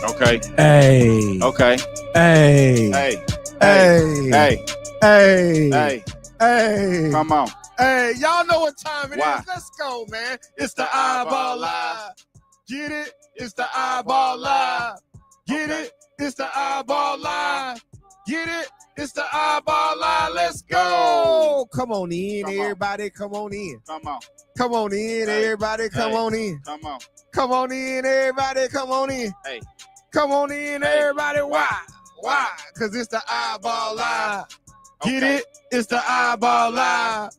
Okay. Hey. Okay. Hey. Hey. Hey. Hey. Hey. Hey. Hey. Come on. Hey. Y'all know what time it Why? is. Let's go, man. It's the iBall Live. Get it? It's the iBall Live. Get Okay. it? It's the iBall Live. Get it? It's the iBall Live. Let's go. Come on in, Come on. everybody. Come on in. Come on. Come on in, Hey. everybody. Come Hey. on in. Come on. Come on in, everybody. Come on in. Hey. Come on in, Hey. everybody. Why? Why? Because it's the iBall Live. Get Okay. it? It's the iBall Live.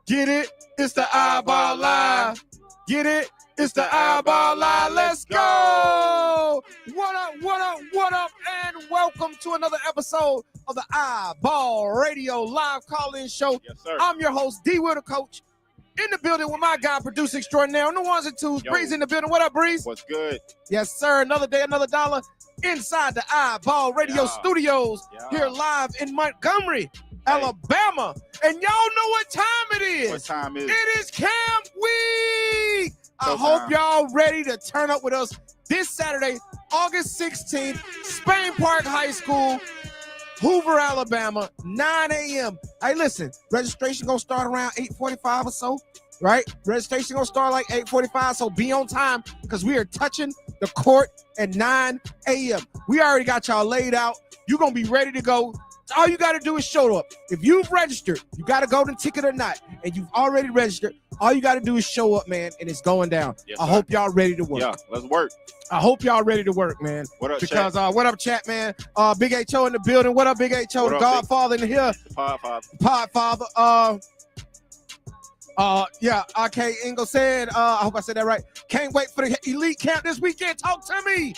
Get it? It's the iBall Live. Get it? It's the iBall Live. Let's go. What up, what up, what up, and welcome to another episode of the iBall Radio Live Call-In Show. Yes, sir. I'm your host, D. Will, the coach, in the building with my guy, producer extraordinaire on the ones and twos. Yo. Breeze in the building. What up, Breeze? What's good? Yes, sir. Another day, another dollar inside the iBall Radio Yeah. Studios Yeah. here live in Montgomery, Hey. Alabama. And y'all know what time it is. What time is it? It is Camp Week. I Showtime. hope y'all ready to turn up with us this Saturday, August 16th, Spain Park High School, Hoover, Alabama, 9 a.m. Hey, listen, registration gonna start around 8:45 or so, right? Registration gonna start like 8:45, so be on time because we are touching the court at 9 a.m. We already got y'all laid out. You're gonna be ready to go. All you got to do is show up. If you've registered, you got a golden ticket or not, and you've already registered, all you got to do is show up, man, and it's going down. Yes, I sir. hope y'all ready to work. Yeah, let's work. I hope y'all ready to work, man. What up, Because Shaq? what up, chat, man? Big H.O. in the building. What up, Big H.O. What The up, Godfather in here. The Pod Five. Podfather. Yeah, RK Ingle said, I hope I said that right. Can't wait for the elite camp this weekend. Talk to me.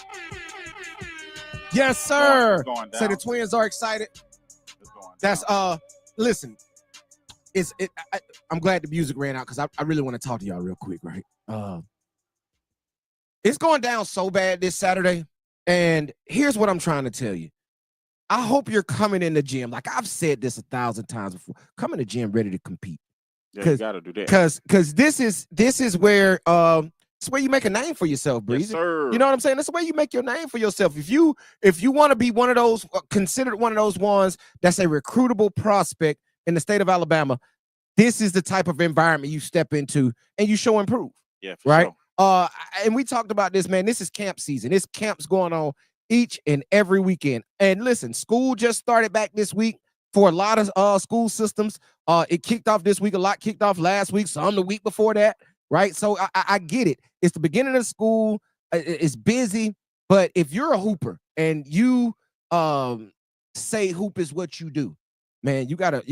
Yes, sir. It's going down. So the twins are excited. It's going That's down. listen, I'm glad the music ran out because I really want to talk to y'all real quick, right? It's going down so bad this Saturday, and here's what I'm trying to tell you. I hope you're coming in the gym. Like I've said this 1,000 times before. Come in the gym ready to compete. Yeah, you gotta do that. Because this is where it's where you make a name for yourself, Breezy. Yes, sir. You know what I'm saying? That's the way you make your name for yourself. If you want to be one of those, considered one of those ones that's a recruitable prospect in the state of Alabama, this is the type of environment you step into and you show and prove. Yeah, for Right? sure. And we talked about this, man. This is camp season. This camp's going on each and every weekend. And listen, school just started back this week for a lot of school systems. It kicked off this week. A lot kicked off last week. Some the week before that. Right. So I get it. It's the beginning of school. It's busy. But if you're a hooper and you say hoop is what you do, man, you gotta.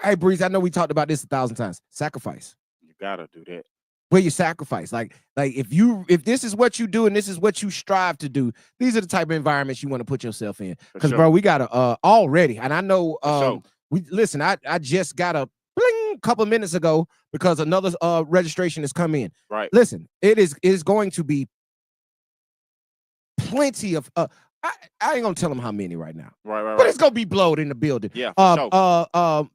Hey, Breeze, I know we talked about this 1,000 times. Sacrifice. You gotta do that. Where you sacrifice. Like if this is what you do and this is what you strive to do, these are the type of environments you want to put yourself in. Because, sure. bro, we got already, and I know sure. we listen, I just got a bling couple minutes ago because another registration has come in. Right. Listen, it is going to be plenty of I ain't gonna tell them how many right now. Right. But it's gonna be blowed in the building. Yeah, for sure.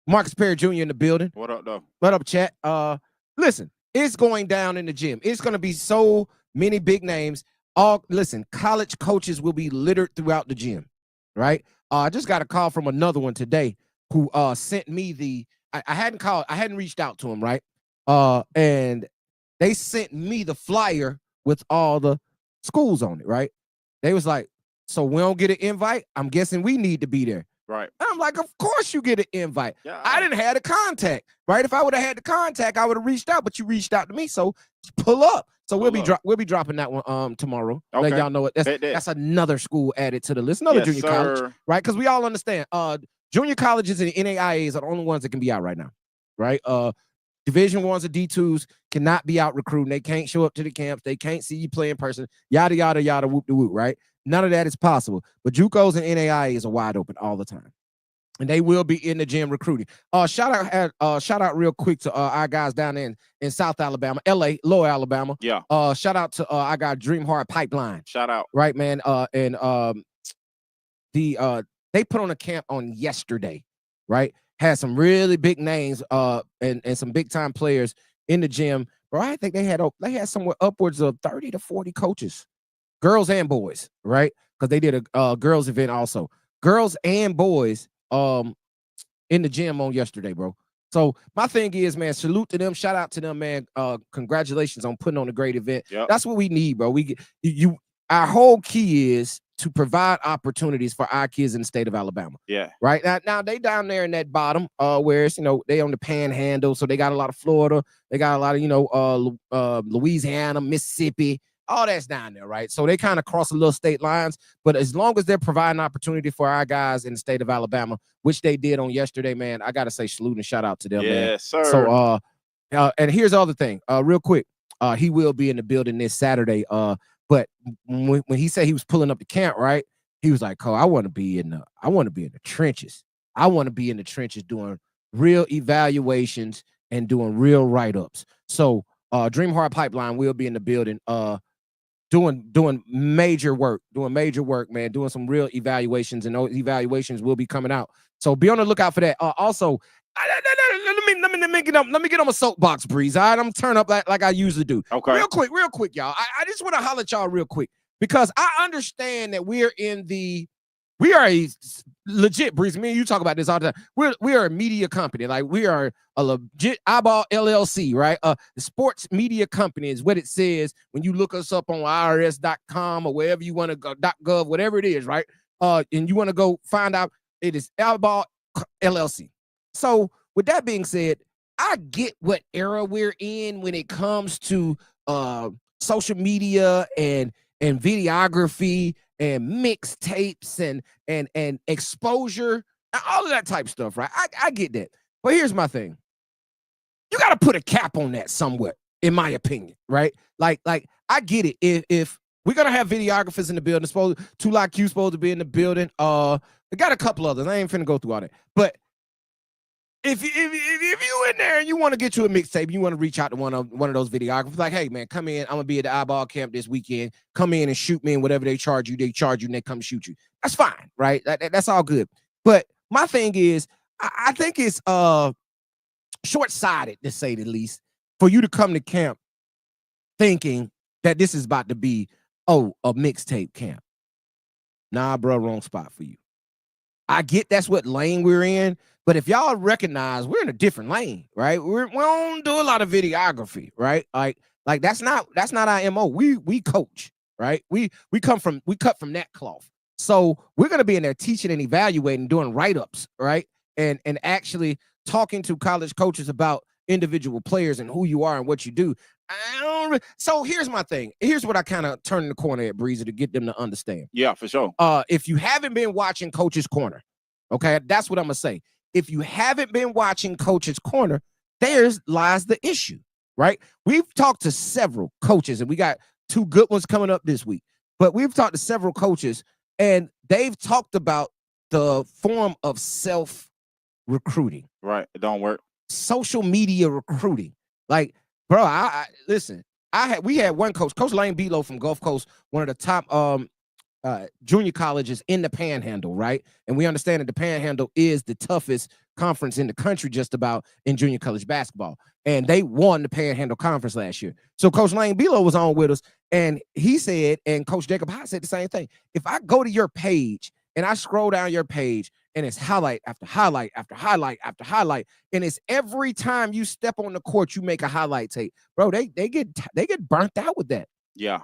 Marcus Perry Jr. in the building. What up, though? What up, chat? Listen, it's going down in the gym. It's going to be so many big names. Listen, college coaches will be littered throughout the gym, right? I just got a call from another one today who sent me I hadn't reached out to him, right? And they sent me the flyer with all the schools on it, right? They was like, so we don't get an invite? I'm guessing we need to be there. Right. And I'm like, of course you get an invite. Yeah. I didn't have the contact, right? If I would have had the contact, I would have reached out, but you reached out to me, so pull up. So we'll be dropping that one tomorrow. Okay. Let y'all know it. That's another school added to the list, another junior college, right? Because we all understand, junior colleges and NAIAs are the only ones that can be out right now, right? Division ones and D2s cannot be out recruiting. They can't show up to the camps. They can't see you play in person. Yada yada yada whoop de whoop, right? None of that is possible. But JUCOs and NAIAs are wide open all the time. And they will be in the gym recruiting. Shout out real quick to our guys down there in South Alabama, LA, Lower Alabama. Yeah. Shout out to our guy Dream Hard Pipeline. Shout out. Right, man. They put on a camp on yesterday, right? Had some really big names and some big time players in the gym. Bro, I think they had somewhere upwards of 30 to 40 coaches girls and boys, right? Because they did a girls event also. Girls and boys in the gym on yesterday, bro. So my thing is, man, salute to them, shout out to them, man. Congratulations on putting on a great event. Yep. That's what we need, bro. We get you. Our whole key is to provide opportunities for our kids in the state of Alabama. Yeah. Right now they down there in that bottom, where it's they on the panhandle, so they got a lot of Florida, they got a lot of Louisiana, Mississippi, all that's down there, right? So they kind of cross a little state lines, but as long as they're providing opportunity for our guys in the state of Alabama, which they did on yesterday, man, I gotta say salute and shout out to them, man. Yes, sir. So and here's the other thing, real quick, he will be in the building this Saturday. But when he said he was pulling up the camp, right? He was like, "Oh, I want to be in the trenches. I want to be in the trenches doing real evaluations and doing real write-ups." So Dream Hard Pipeline will be in the building, doing major work, man, doing some real evaluations, and those evaluations will be coming out. So be on the lookout for that. Also, let me get on a soapbox, Breeze. All right, I'm turn up like I usually do. Okay. Real quick, y'all. I just want to holler at y'all real quick because I understand that we are a legit, Breeze. Me and you talk about this all the time. We are a media company. Like, we are a legit iBall LLC, right? The sports media company is what it says when you look us up on irs.com or wherever you want to go, .gov, whatever it is, right? And you want to go find out, it is iBall LLC. So with that being said, I get what era we're in when it comes to social media and videography and mixtapes and exposure, all of that type stuff, right? I get that. But here's my thing. You got to put a cap on that somewhat, in my opinion, right? Like I get it. If we're going to have videographers in the building, Two Like Q supposed to be in the building. We got a couple others. I ain't finna go through all that. But if you in there and you want to get you a mixtape, you want to reach out to one of those videographers, like, hey man, come in. I'm gonna be at the iBall camp this weekend. Come in and shoot me, and whatever they charge you, and they come shoot you. That's fine, right? That's all good. But my thing is, I think it's short-sighted, to say the least, for you to come to camp thinking that this is about to be a mixtape camp. Nah, bro, wrong spot for you. I get that's what lane we're in, but if y'all recognize we're in a different lane, right? We don't do a lot of videography, right? Like that's not our MO. We coach, right? We cut from that cloth. So we're gonna be in there teaching and evaluating, doing write-ups, right? And actually talking to college coaches about individual players and who you are and what you do. So here's my thing. Here's what I kind of turn the corner at, Breezy, to get them to understand. Yeah, for sure. If you haven't been watching Coach's Corner, okay, that's what I'm gonna say. If you haven't been watching Coach's Corner, there's lies the issue, right? We've talked to several coaches, and we got 2 good ones coming up this week. But we've talked to several coaches, and they've talked about the form of self-recruiting. Right, it don't work. Social media recruiting. Like, bro, I listen. We had one coach, Coach Lane Below from Gulf Coast, one of the top junior colleges in the Panhandle, right? And we understand that the Panhandle is the toughest conference in the country, just about, in junior college basketball. And they won the Panhandle Conference last year. So Coach Lane Below was on with us, and he said, and Coach Jacob High said the same thing. If I go to your page and I scroll down your page, and it's highlight after highlight after highlight after highlight, and it's every time you step on the court, you make a highlight tape, bro. They get burnt out with that. Yeah.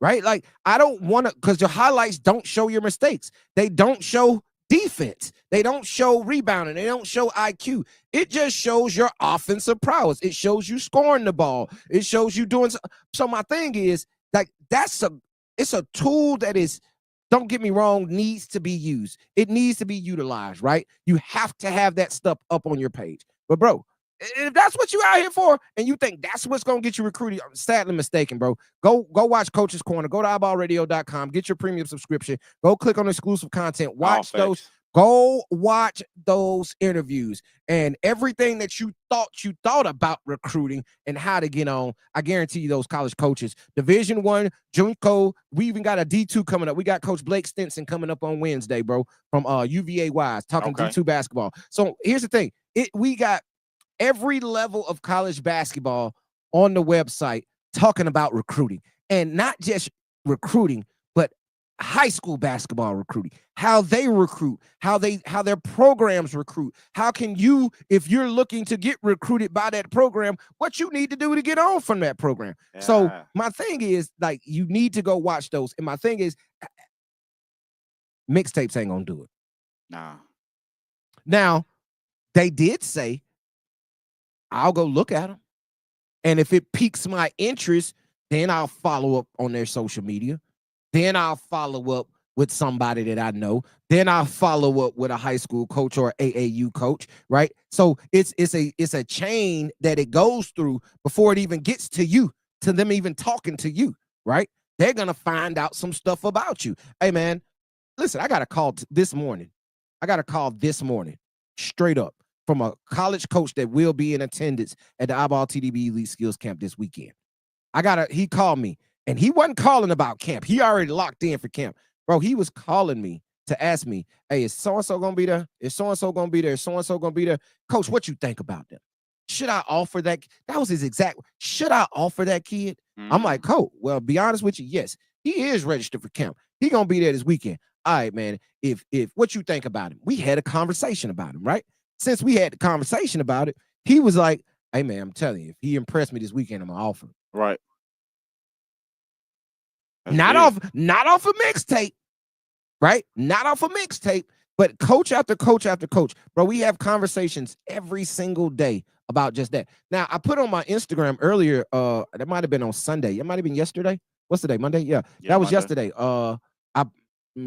Right? Like, I don't want to, because your highlights don't show your mistakes. They don't show defense. They don't show rebounding. They don't show IQ. It just shows your offensive prowess. It shows you scoring the ball. It shows you doing. So my thing is, like, it's a tool that is, don't get me wrong, needs to be used. It needs to be utilized, right? You have to have that stuff up on your page. But bro, if that's what you out here for, and you think that's what's gonna get you recruited, I'm sadly mistaken, bro. Go watch Coach's Corner. Go to iBallRadio.com. Get your premium subscription. Go click on exclusive content. Watch those. Go watch those interviews and everything that you thought about recruiting and how to get on. I guarantee you those college coaches. Division I, JUCO. We even got a D2 coming up. We got Coach Blake Stinson coming up on Wednesday, bro, from UVA Wise, talking D2 basketball. So here's the thing. We got every level of college basketball on the website talking about recruiting, and not just recruiting, high school basketball recruiting, how they recruit, how their programs recruit. How can you, if you're looking to get recruited by that program, what you need to do to get on from that program. So Yeah. my thing is, like, you need to go watch those. And my thing is, mixtapes ain't gonna do it. Nah. Now, they did say, I'll go look at them. And if it piques my interest, then I'll follow up on their social media. Then I'll follow up with somebody that I know. Then I'll follow up with a high school coach or AAU coach, right? So it's a chain that it goes through before it even gets to you, to them even talking to you, right? They're gonna find out some stuff about you. Hey man, listen, I got a call this morning. Straight up, from a college coach that will be in attendance at the iBall TDB Elite Skills Camp this weekend. He called me, and he wasn't calling about camp. He already locked in for camp. Bro, he was calling me to ask me, hey, is so-and-so gonna be there? Is so-and-so gonna be there? Is so-and-so gonna be there? Coach, what you think about them? Should I offer that? That was his exact, should I offer that kid? I'm like, Coach, well, be honest with you, yes, he is registered for camp. He gonna be there this weekend. All right, man, if what you think about him? We had a conversation about him, right? Since we had the conversation about it, he was like, hey, man, I'm telling you, if he impressed me this weekend, I'm gonna offer him. Right. That's Not big. off a mixtape, right? Not off a mixtape, but coach after coach after coach. Bro, we have conversations every single day about just that. Now, I put on my Instagram earlier, that might have been on Sunday. It might have been yesterday. What's the day? Monday? Yeah, that was Monday. yesterday.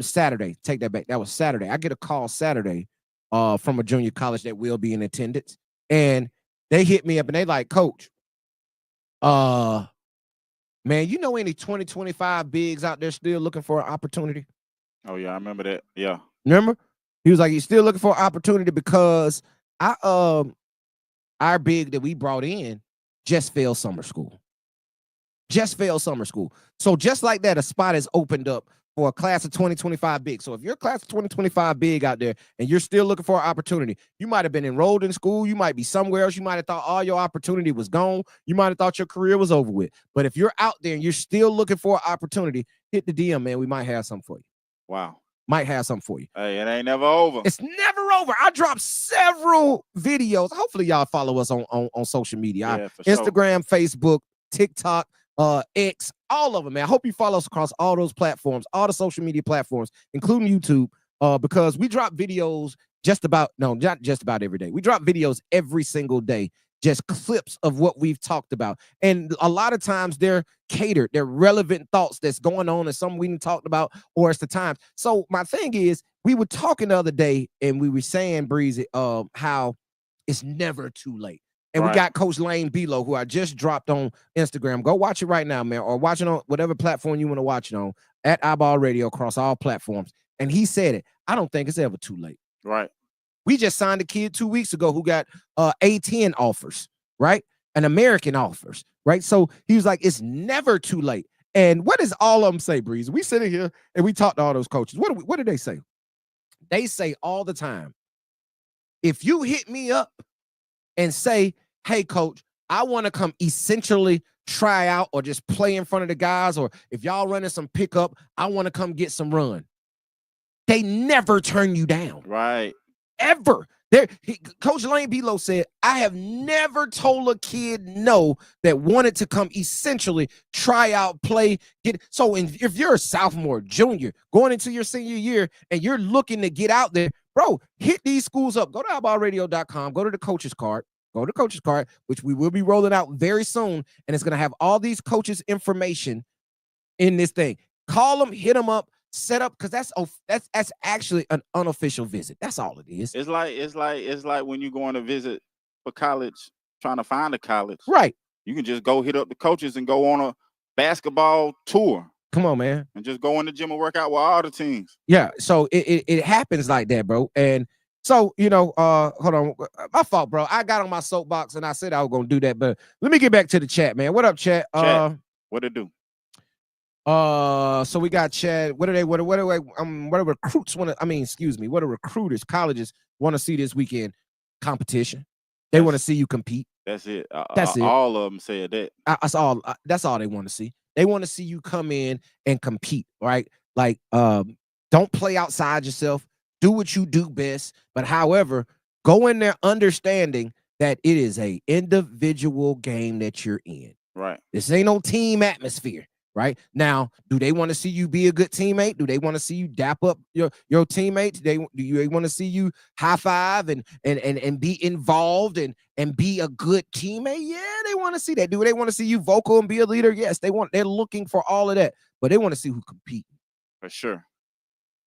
Saturday. Take that back. That was Saturday. I get a call Saturday from a junior college that will be in attendance. And they hit me up and they like, Coach, man, you know any 2025 bigs out there still looking for an opportunity? Oh yeah, I remember that. Yeah. Remember? He was like, he's still looking for an opportunity because our big that we brought in just failed summer school. So just like that, a spot is opened up for a class of 2025 big. So if you're a class of 2025 big out there and you're still looking for an opportunity, you might have been enrolled in school, you might be somewhere else, you might have thought all your opportunity was gone, you might have thought your career was over with. But if you're out there and you're still looking for an opportunity, hit the DM, man. We might have something for you. Wow. Might have something for you. Hey, it ain't never over. It's never over. I dropped several videos. Hopefully, y'all follow us on social media. Yeah, for Instagram, sure. Facebook, TikTok, X, all of them, man. I hope you follow us across all those platforms, all the social media platforms, including YouTube, because we drop videos not just about every day. We drop videos every single day, just clips of what we've talked about. And a lot of times they're catered, they're relevant thoughts that's going on and something we talked about, or it's the times. So my thing is, we were talking the other day and we were saying, Breezy, how it's never too late. And we got Coach Lane Below, who I just dropped on Instagram. Go watch it right now, man, or watch it on whatever platform you want to watch it on, at iBall Radio across all platforms. And he said it. I don't think it's ever too late. Right. We just signed a kid 2 weeks ago who got A10 offers, right? And American offers, right? So he was like, it's never too late. And what does all of them say, Breeze? We sit in here and we talk to all those coaches. What do they say? They say all the time, if you hit me up and say, hey, coach, I want to come essentially try out or just play in front of the guys, or if y'all running some pickup, I want to come get some run. They never turn you down. Right. Ever. Coach Lane Below said, I have never told a kid no that wanted to come essentially try out, play, get. So if you're a sophomore, junior, going into your senior year, and you're looking to get out there, bro, hit these schools up. Go to iBallRadio.com, go to the coaches card, which we will be rolling out very soon, and it's going to have all these coaches' information in this thing. Call them, hit them up. Set up, because that's actually an unofficial visit. That's all it is. It's like when you going to visit for college, trying to find a college. Right. You can just go hit up the coaches and go on a basketball tour. Come on, man. And just go in the gym and work out with all the teams. Yeah. So it happens like that, bro. And so, hold on. My fault, bro. I got on my soapbox and I said I was gonna do that, but let me get back to the chat, man. What up, chat? What it do? So we got Chad. What do recruits want to? What do recruiters, colleges want to see this weekend? Competition. They want to see you compete. That's it. That's it. All of them said that. That's all. That's all they want to see. They want to see you come in and compete, right? Like, don't play outside yourself. Do what you do best. But however, go in there understanding that it is a individual game that you're in. Right. This ain't no team atmosphere. Right now, do they want to see you be a good teammate? Do they want to see you dap up your teammates? Do they want to see you high five and be involved and be a good teammate? Yeah, they want to see that. Do they want to see you vocal and be a leader? Yes, they're looking for all of that, but they want to see who compete. For sure.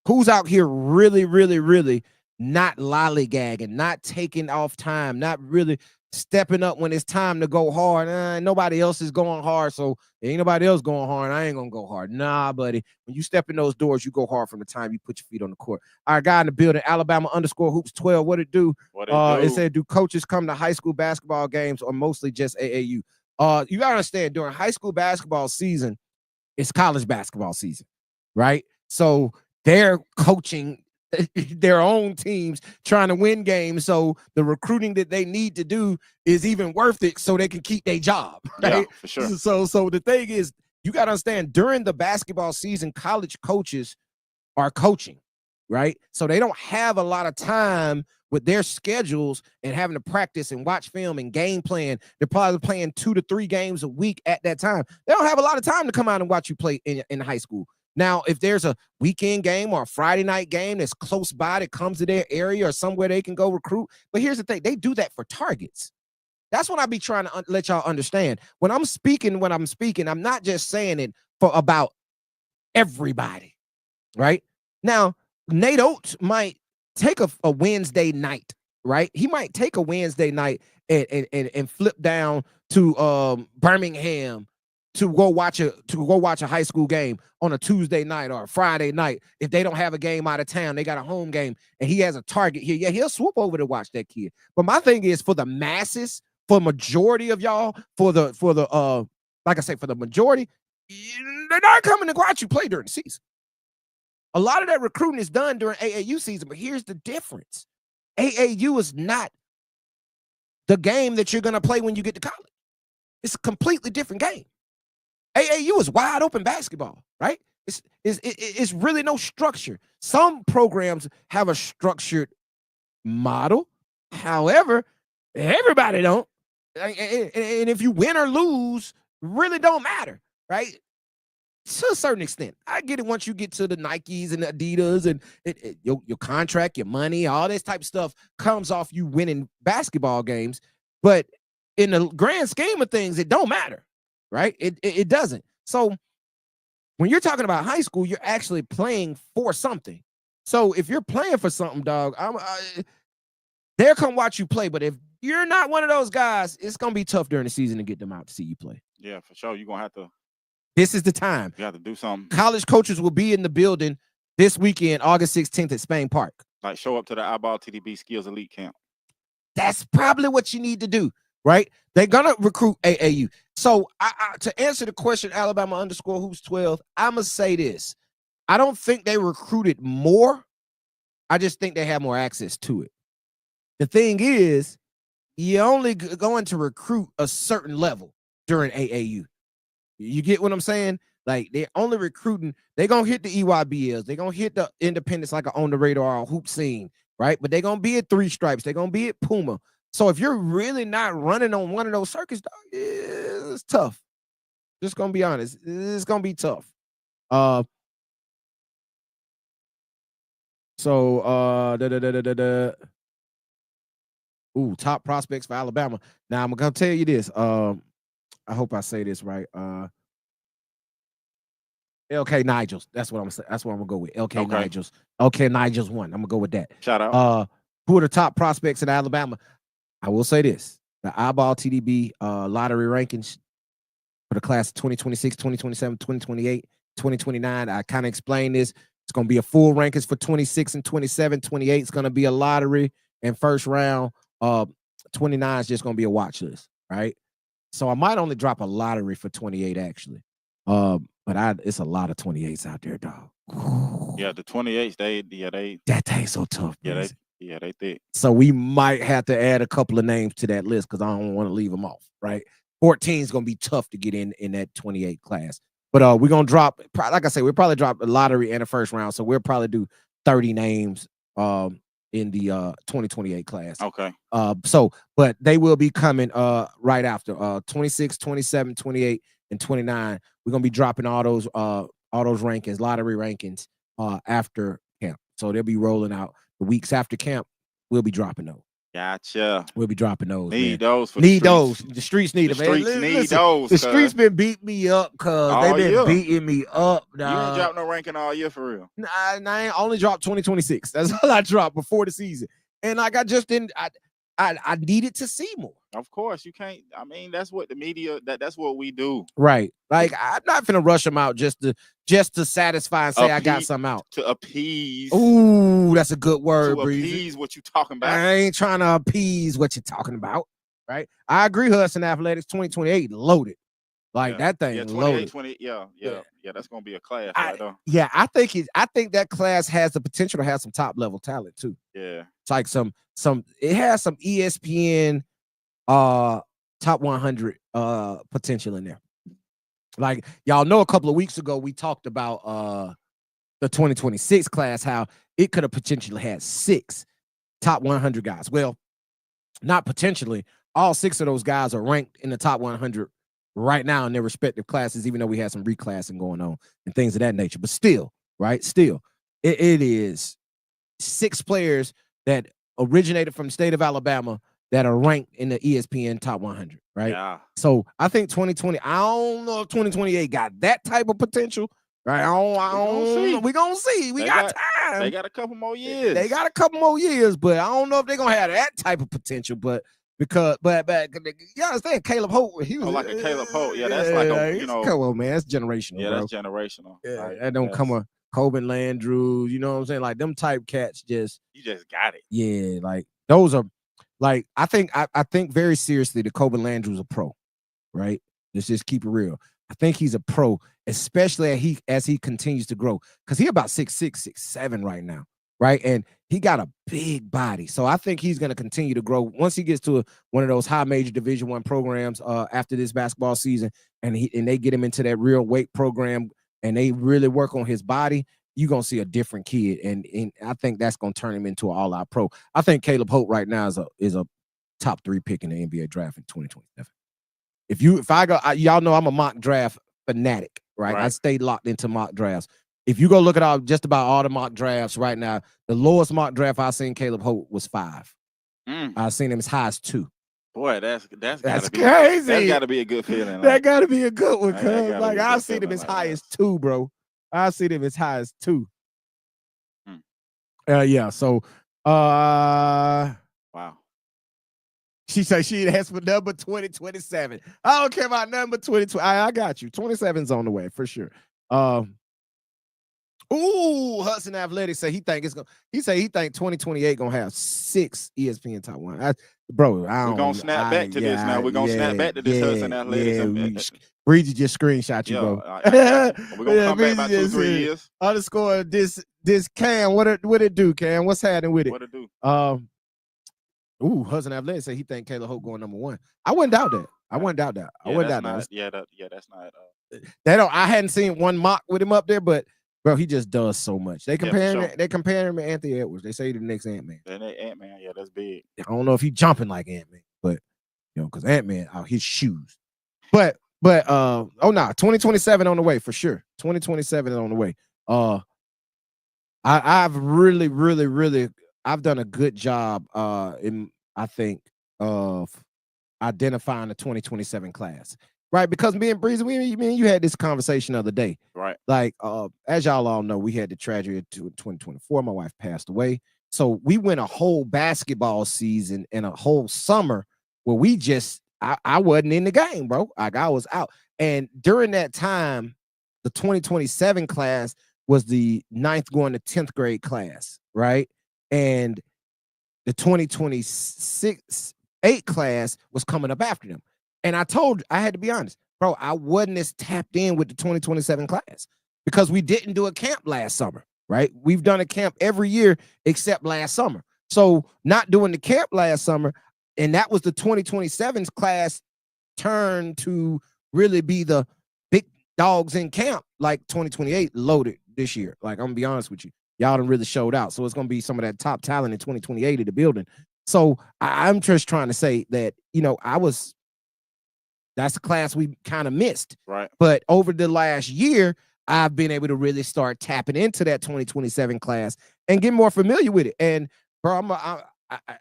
Who's out here really, really, really not lollygagging, not taking off time, not really stepping up when it's time to go hard. Nobody else is going hard, so ain't nobody else going hard. I ain't gonna go hard. Nah, buddy. When you step in those doors, you go hard from the time you put your feet on the court. Our guy in the building, Alabama_hoops12. What it do? It said, do coaches come to high school basketball games or mostly just AAU? You gotta understand, during high school basketball season, it's college basketball season, right? So they're coaching their own teams trying to win games, so the recruiting that they need to do is even worth it so they can keep their job, right? Yeah, for sure. So the thing is, you got to understand, during the basketball season, college coaches are coaching, right? So they don't have a lot of time with their schedules and having to practice and watch film and game plan. They're probably playing 2 to 3 games a week at that time. They don't have a lot of time to come out and watch you play in high school. Now, if there's a weekend game or a Friday night game that's close by that comes to their area or somewhere they can go recruit. But here's the thing. They do that for targets. That's what I be trying to let y'all understand. When I'm speaking, I'm not just saying it for about everybody, right? Now, Nate Oates might take a Wednesday night, right? He might take a Wednesday night and flip down to Birmingham to go watch a high school game on a Tuesday night or a Friday night. If they don't have a game out of town, they got a home game and he has a target here. Yeah, he'll swoop over to watch that kid. But my thing is, for the masses, for majority of y'all, for the like I say, for the majority, they're not coming to watch you play during the season. A lot of that recruiting is done during AAU season, but here's the difference. AAU is not the game that you're going to play when you get to college. It's a completely different game. AAU is wide open basketball, right? It's really no structure. Some programs have a structured model. However, everybody don't. And if you win or lose, really don't matter, right? To a certain extent. I get it once you get to the Nikes and the Adidas and your contract, your money, all this type of stuff comes off you winning basketball games. But in the grand scheme of things, it don't matter. Right? It doesn't. So when you're talking about high school, you're actually playing for something. So if you're playing for something, dog, they'll come watch you play. But if you're not one of those guys, it's going to be tough during the season to get them out to see you play. Yeah, for sure. You're going to have to. This is the time. You have to do something. College coaches will be in the building this weekend, August 16th at Spain Park. Like, show up to the iBall TDB Skills Elite Camp. That's probably what you need to do. Right? They're gonna recruit AAU. So to answer the question, Alabama_hoops12, I'm gonna say this. I don't think they recruited more. I just think they have more access to it. The thing is, you're only going to recruit a certain level during AAU. You get what I'm saying? Like, they're only recruiting, they're gonna hit the EYBLs, they're gonna hit the independents like an on the radar hoop scene, right? But they're gonna be at Three Stripes, they're gonna be at Puma. So if you're really not running on one of those circuits, dog, it's tough. Just gonna be honest, it's gonna be tough. Top prospects for Alabama. Now I'm gonna tell you this. I hope I say this right. LK Nigels. That's what I'm gonna say. That's what I'm gonna go with. LK Nigels. LK Nigels won. I'm gonna go with that. Shout out. Who are the top prospects in Alabama? I will say this. The iBall TDB lottery rankings for the class of 2026, 2027, 2028, 2029. I kind of explained this. It's going to be a full rankings for 26 and 27. 28 is going to be a lottery and first round. 29 is just going to be a watch list, right? So I might only drop a lottery for 28 actually. But it's a lot of 28s out there, dog. Yeah, the 28s, that thing's so tough. Yeah, they thick. So we might have to add a couple of names to that list because I don't want to leave them off, right? 14 is going to be tough to get in that 28 class. But we're gonna drop, like I say, we'll probably drop a lottery and a first round. So we'll probably do 30 names in the 2028 class. Okay. But they will be coming right after 26, 27, 28, and 29. We're gonna be dropping all those rankings, lottery rankings after camp. So they'll be rolling out the weeks after camp. We'll be dropping those. Gotcha. We'll be dropping those. Need man. those. For need the those. The streets need them. The streets need those. The streets been beating me up because they've been beating me up. You ain't dropped no ranking all year for real. Nah, I ain't only dropped 2026. That's all I dropped before the season. And like I just didn't. I needed to see more. Of course, you can't. I mean, that's what the media. That's what we do. Right. Like I'm not finna rush them out just to satisfy and say I got some out. To appease. Ooh, that's a good word. To appease what you talking about. I ain't trying to appease what you're talking about. Right. I agree. Hudson Athletics 2028 loaded. Like that thing loaded. 20, yeah. That's gonna be a class right there. Yeah, I think that class has the potential to have some top level talent too. Yeah. It's like it has some ESPN top 100 potential in there. Like y'all know, a couple of weeks ago we talked about the 2026 class, how it could have potentially had 6 top 100 guys. Well, not potentially. All 6 of those guys are ranked in the top 100 right now in their respective classes, even though we had some reclassing going on and things of that nature. But still, right? Still, it is 6 players that originated from the state of Alabama that are ranked in the ESPN top 100, right? Yeah. So I think 2020, I don't know if 2028 got that type of potential, right? We're going to see. We got time. They got a couple more years. But I don't know if they're going to have that type of potential, but you understand Caleb Holt. He was like a Caleb Holt. Yeah, that's like a, come on, man. That's generational. Yeah, bro. That's generational. Yeah, like, that don't come a Coben Landrews, you know what I'm saying? Like them type cats you just got it. Yeah, like those are like I think very seriously that Coben Landrews a pro, right? Let's just keep it real. I think he's a pro, especially as he continues to grow, because he's about 6'6", 6'7" right now. Right. And he got a big body. So I think he's going to continue to grow once he gets to one of those high major Division I programs after this basketball season. And they get him into that real weight program and they really work on his body. You're going to see a different kid. And I think that's going to turn him into an all-out pro. I think Caleb Holt right now is a top 3 pick in the NBA draft in 2027. If I go, y'all know I'm a mock draft fanatic, right? I stay locked into mock drafts. If you go look at just about all the mock drafts right now, the lowest mock draft I seen Caleb Holt was 5. I've seen him as high as 2. Boy, that's crazy. That's got to be a good feeling. That got to be a good one, cuz. Like I've seen him as high as 2, bro. I've seen him as high as 2. Yeah. So, wow. She said she asked for number 2027. I don't care about number 2020. I got you. 27's on the way for sure. Hudson Athletics say he think 2028 gonna have 6 ESPN top 1. Bro, we're gonna snap back to this now. We're gonna snap back to this Hudson Athletics. Breezy just screenshot you, bro. We're gonna come back about 2-3 years. Underscore this Cam. What it do, Cam? What's happening with it? What it do? Hudson Athletics say he think Caleb Holt going number 1. I wouldn't doubt that. That's not. I hadn't seen one mock with him up there, but bro, he just does so much. They compare him to Anthony Edwards. They say the next Ant-Man. Ant-Man, yeah, that's big. I don't know if he's jumping like Ant-Man, but because Ant-Man out his shoes. But 2027 on the way for sure. 2027 is on the way. I've really I've done a good job I think of identifying the 2027 class. Right, because me and Breezy, you had this conversation the other day. Right. Like, as y'all all know, we had the tragedy in 2024. My wife passed away. So we went a whole basketball season and a whole summer where I wasn't in the game, bro. Like, I was out. And during that time, the 2027 class was the 9th going to 10th grade class, right? And the 2026 8 class was coming up after them. And I had to be honest, bro, I wasn't as tapped in with the 2027 class because we didn't do a camp last summer, right? We've done a camp every year except last summer. So not doing the camp last summer, and that was the 2027's class turn to really be the dogs in camp like 2028 loaded this year. Like, I'm gonna be honest with you. Y'all done really showed out. So it's gonna be some of that top talent in 2028 in the building. So I'm just trying to say that, that's a class we kind of missed. Right. But over the last year, I've been able to really start tapping into that 2027 class and get more familiar with it. And bro,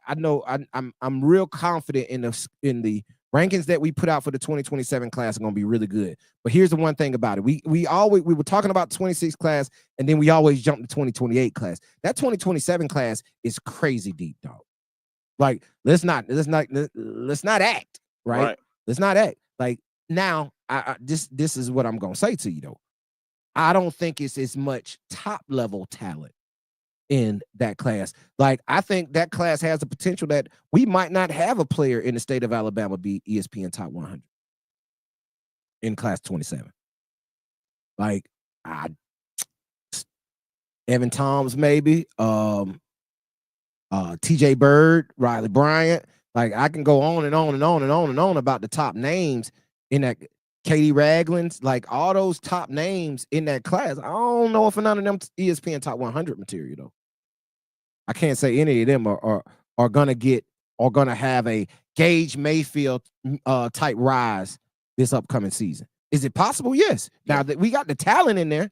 I know I'm real confident in the rankings that we put out for the 2027 class are going to be really good. But here's the one thing about it. We were talking about 26 class, and then we always jump to 2028 class. That 2027 class is crazy deep, dog. Like, let's not act, right? Let's not act. Like, now, this is what I'm going to say to you, though. I don't think it's as much top level talent in that class. Like, I think that class has the potential that we might not have a player in the state of Alabama be ESPN top 100 in class 27. Like, Evan Toms, maybe, TJ Bird, Riley Bryant. Like, I can go on and on and on and on and on about the top names in that. Katie Ragland's, like, all those top names in that class. I don't know if none of them ESPN top 100 material, though. I can't say any of them are gonna have a Gage Mayfield type rise this upcoming season. Is it possible? Yes. Now that we got the talent in there,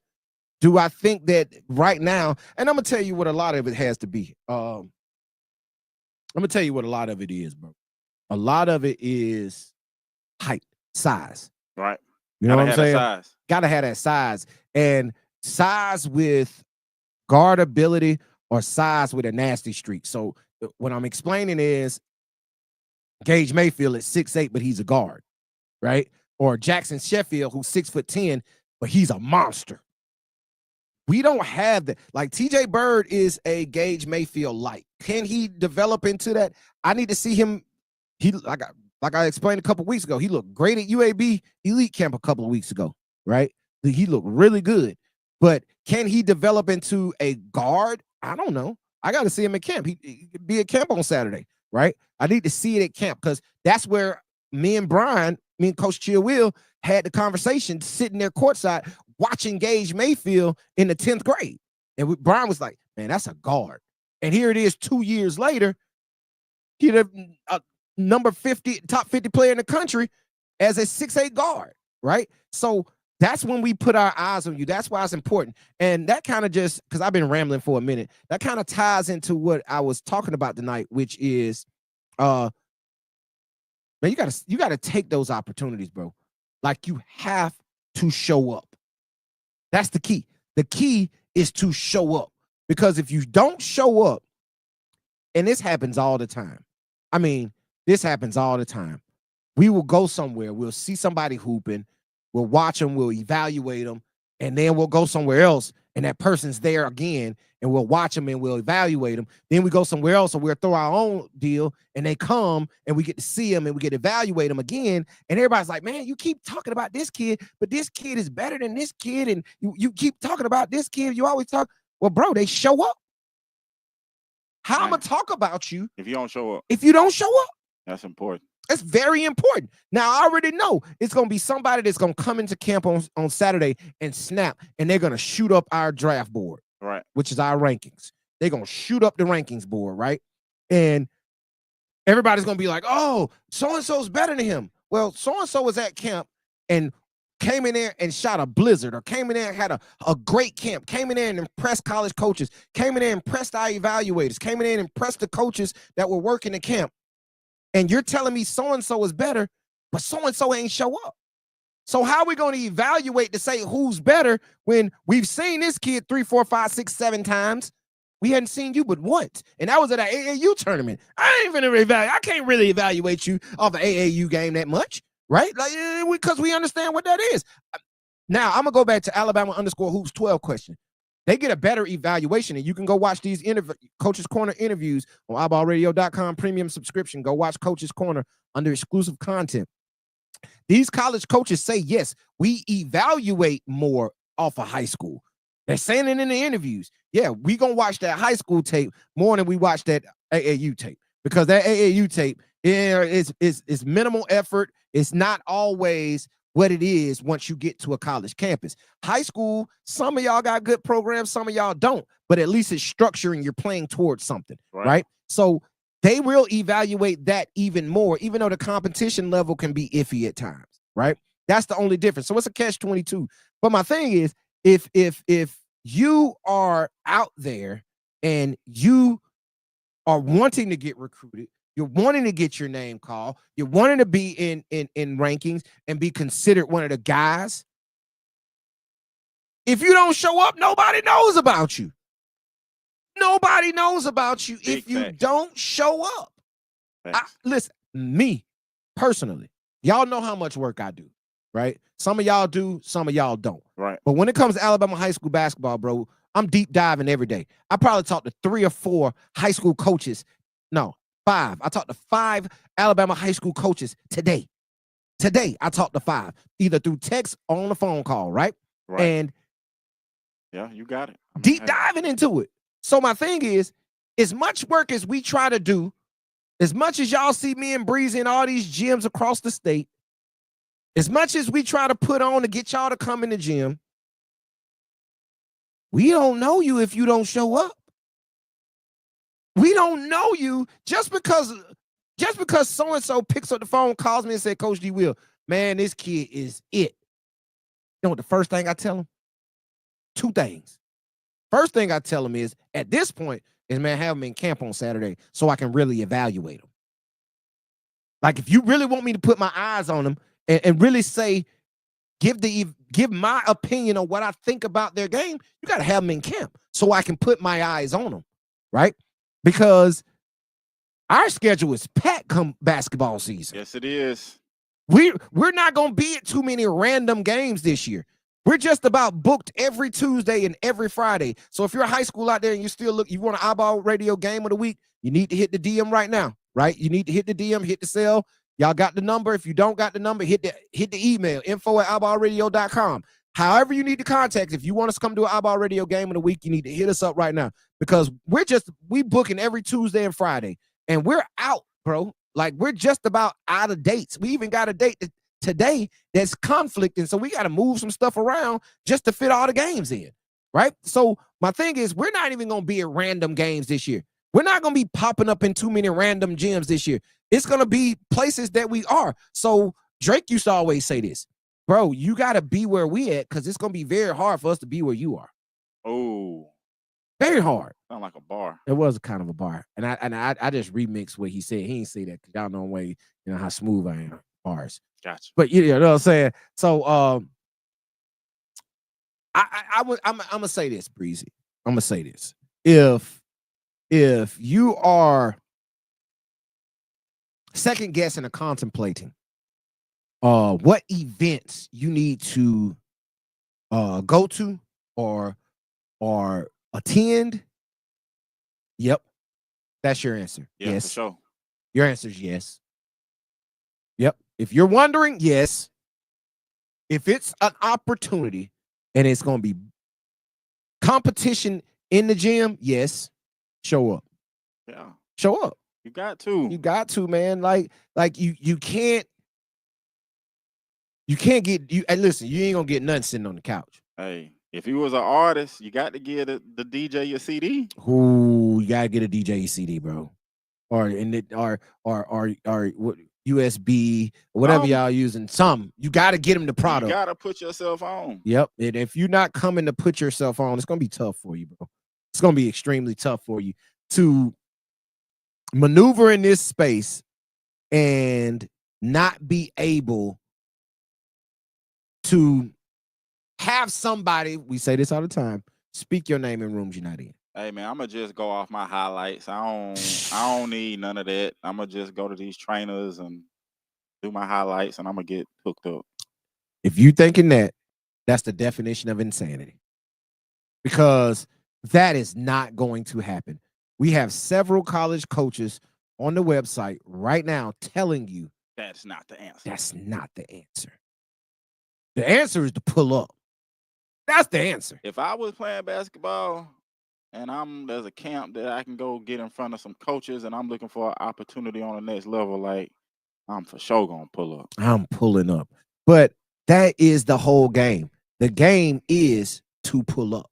do I think that right now? And I'm gonna tell you what a lot of it has to be. I'm gonna tell you what a lot of it is, bro. A lot of it is height, size. Right. You know what I'm saying? Gotta have that size. And size with guard ability or size with a nasty streak. So what I'm explaining is Gage Mayfield is 6'8", but he's a guard, right? Or Jackson Sheffield, who's 6'10", but he's a monster. We don't have that. Like, TJ Bird is a Gage Mayfield light. Can he develop into that? I need to see him. Like I explained a couple weeks ago, he looked great at UAB Elite Camp a couple of weeks ago, right? He looked really good. But can he develop into a guard? I don't know. I got to see him at camp. He could be at camp on Saturday, right? I need to see it at camp because that's where me and Coach Chill Will had the conversation sitting there courtside watching Gage Mayfield in the 10th grade. And Brian was like, man, that's a guard. And here it is 2 years later. He'd have number 50, top 50 player in the country as a 6'8" guard, right? So that's when we put our eyes on you. That's why it's important. And that kind of just, because I've been rambling for a minute, that kind of ties into what I was talking about tonight, which is, man, you gotta take those opportunities, bro. Like, you have to show up. That's the key. The key is to show up. Because if you don't show up, and this happens all the time. I mean, this happens all the time. We will go somewhere. We'll see somebody hooping. We'll watch them. We'll evaluate them. And then we'll go somewhere else. And that person's there again. And we'll watch them and we'll evaluate them. Then we go somewhere else and we'll throw our own deal. And they come and we get to see them and we get to evaluate them again. And everybody's like, man, you keep talking about this kid, but this kid is better than this kid. And you keep talking about this kid. You always talk. Well, bro, they show up. How I'm going to talk about you if you don't show up? If you don't show up. That's important. It's very important. Now, I already know it's going to be somebody that's going to come into camp on Saturday and snap, and they're going to shoot up our draft board, right? Which is our rankings. They're going to shoot up the rankings board, right? And everybody's going to be like, oh, so-and-so's better than him. Well, so-and-so was at camp and came in there and shot a blizzard, or came in there and had a great camp, came in there and impressed college coaches, came in there and impressed our evaluators, came in there and impressed the coaches that were working the camp. And you're telling me so-and-so is better, but so-and-so ain't show up. So how are we going to evaluate to say who's better when we've seen this kid 3, 4, 5, 6, 7 times? We hadn't seen you but once. And that was at an AAU tournament. I ain't gonna evaluate. I can't really evaluate you off an AAU game that much, right? Like, because we understand what that is. Now, I'm going to go back to Alabama_hoops12 question. They get a better evaluation, and you can go watch these Coach's Corner interviews on iBallRadio.com premium subscription. Go watch Coach's Corner under exclusive content. These college coaches say, yes, we evaluate more off of high school. They're saying it in the interviews. Yeah, we going to watch that high school tape more than we watch that AAU tape, because that AAU tape is minimal effort. It's not always what it is once you get to a college campus. High school, some of y'all got good programs, some of y'all don't, but at least it's structure and you're playing towards something, right? So they will evaluate that even more, even though the competition level can be iffy at times, right? That's the only difference. So it's a catch-22. But my thing is, if you are out there and you are wanting to get recruited, you're wanting to get your name called, you're wanting to be in rankings and be considered one of the guys, if you don't show up, nobody knows about you. Nobody knows about you if you don't show up. Listen, me personally, y'all know how much work I do, right? Some of y'all do, some of y'all don't. Right. But when it comes to Alabama high school basketball, bro, I'm deep diving every day. I probably talk to 3 or 4 high school coaches. No, 5. I talked to 5 Alabama high school coaches today. Today, I talked to 5, either through text or on the phone call, right? And yeah, you got it. Deep diving into it. So my thing is, as much work as we try to do, as much as y'all see me and Breezy in all these gyms across the state, as much as we try to put on to get y'all to come in the gym, we don't know you if you don't show up. We don't know you just because so-and-so picks up the phone, calls me and said, Coach D. Will, man, this kid is it. You know what the first thing I tell him? 2 things. First thing I tell him is, at this point, is, man, have him in camp on Saturday so I can really evaluate him. Like, if you really want me to put my eyes on him and really say, give my opinion on what I think about their game, you got to have them in camp so I can put my eyes on them, right? Because our schedule is packed come basketball season. Yes, it is. We're not going to be at too many random games this year. We're just about booked every Tuesday and every Friday. So if you're a high school out there and you want an iBall radio game of the week, you need to hit the DM right now, right? You need to hit the DM, hit the cell. Y'all got the number. If you don't got the number, hit the email, info@iballradio.com. However you need to contact, if you want us to come to an iBall radio game of the week, you need to hit us up right now, because we booking every Tuesday and Friday, and we're out, bro. Like, we're just about out of dates. We even got a date today that's conflicting, so we got to move some stuff around just to fit all the games in, right? So my thing is, we're not even going to be at random games this year. We're not going to be popping up in too many random gyms this year. It's going to be places that we are. So Drake used to always say this, bro, you got to be where we at, because it's going to be very hard for us to be where you are. Oh, very hard. Sound like a bar. It was kind of a bar. And I just remixed what he said. He didn't say that because y'all know way, you know how smooth I am. Bars. Gotcha. But you know what I'm saying? So I'm gonna say this, Breezy. I'm gonna say this. If you are second guessing or contemplating what events you need to go to or attend, yep, that's your answer. Yeah, yes. For sure. Your answer is yes. Yep. If you're wondering, yes. If it's an opportunity and it's going to be competition in the gym, yes. Show up. Yeah. Show up. You got to. You got to, man. Like you can't get you. And listen, you ain't gonna get nothing sitting on the couch. Hey, if you was an artist, you got to give the DJ your CD. Ooh, you gotta get a DJ your CD, bro. Or what USB, whatever y'all using. You got to get them the product. You got to put yourself on. Yep. And if you're not coming to put yourself on, it's gonna be tough for you, bro. It's gonna be extremely tough for you to maneuver in this space and not be able to have somebody, we say this all the time, speak your name in rooms you're not in. Hey man, I'm gonna just go off my highlights. I don't need none of that. I'm gonna just go to these trainers and do my highlights, and I'm gonna get hooked up. If you thinking that, that's the definition of insanity, because that is not going to happen. We have several college coaches on the website right now telling you that's not the answer. That's not the answer. The answer is to pull up. That's the answer. If I was playing basketball and there's a camp that I can go get in front of some coaches and I'm looking for an opportunity on the next level, like, I'm for sure gonna pull up. I'm pulling up. But That is the whole game. The game is to pull up.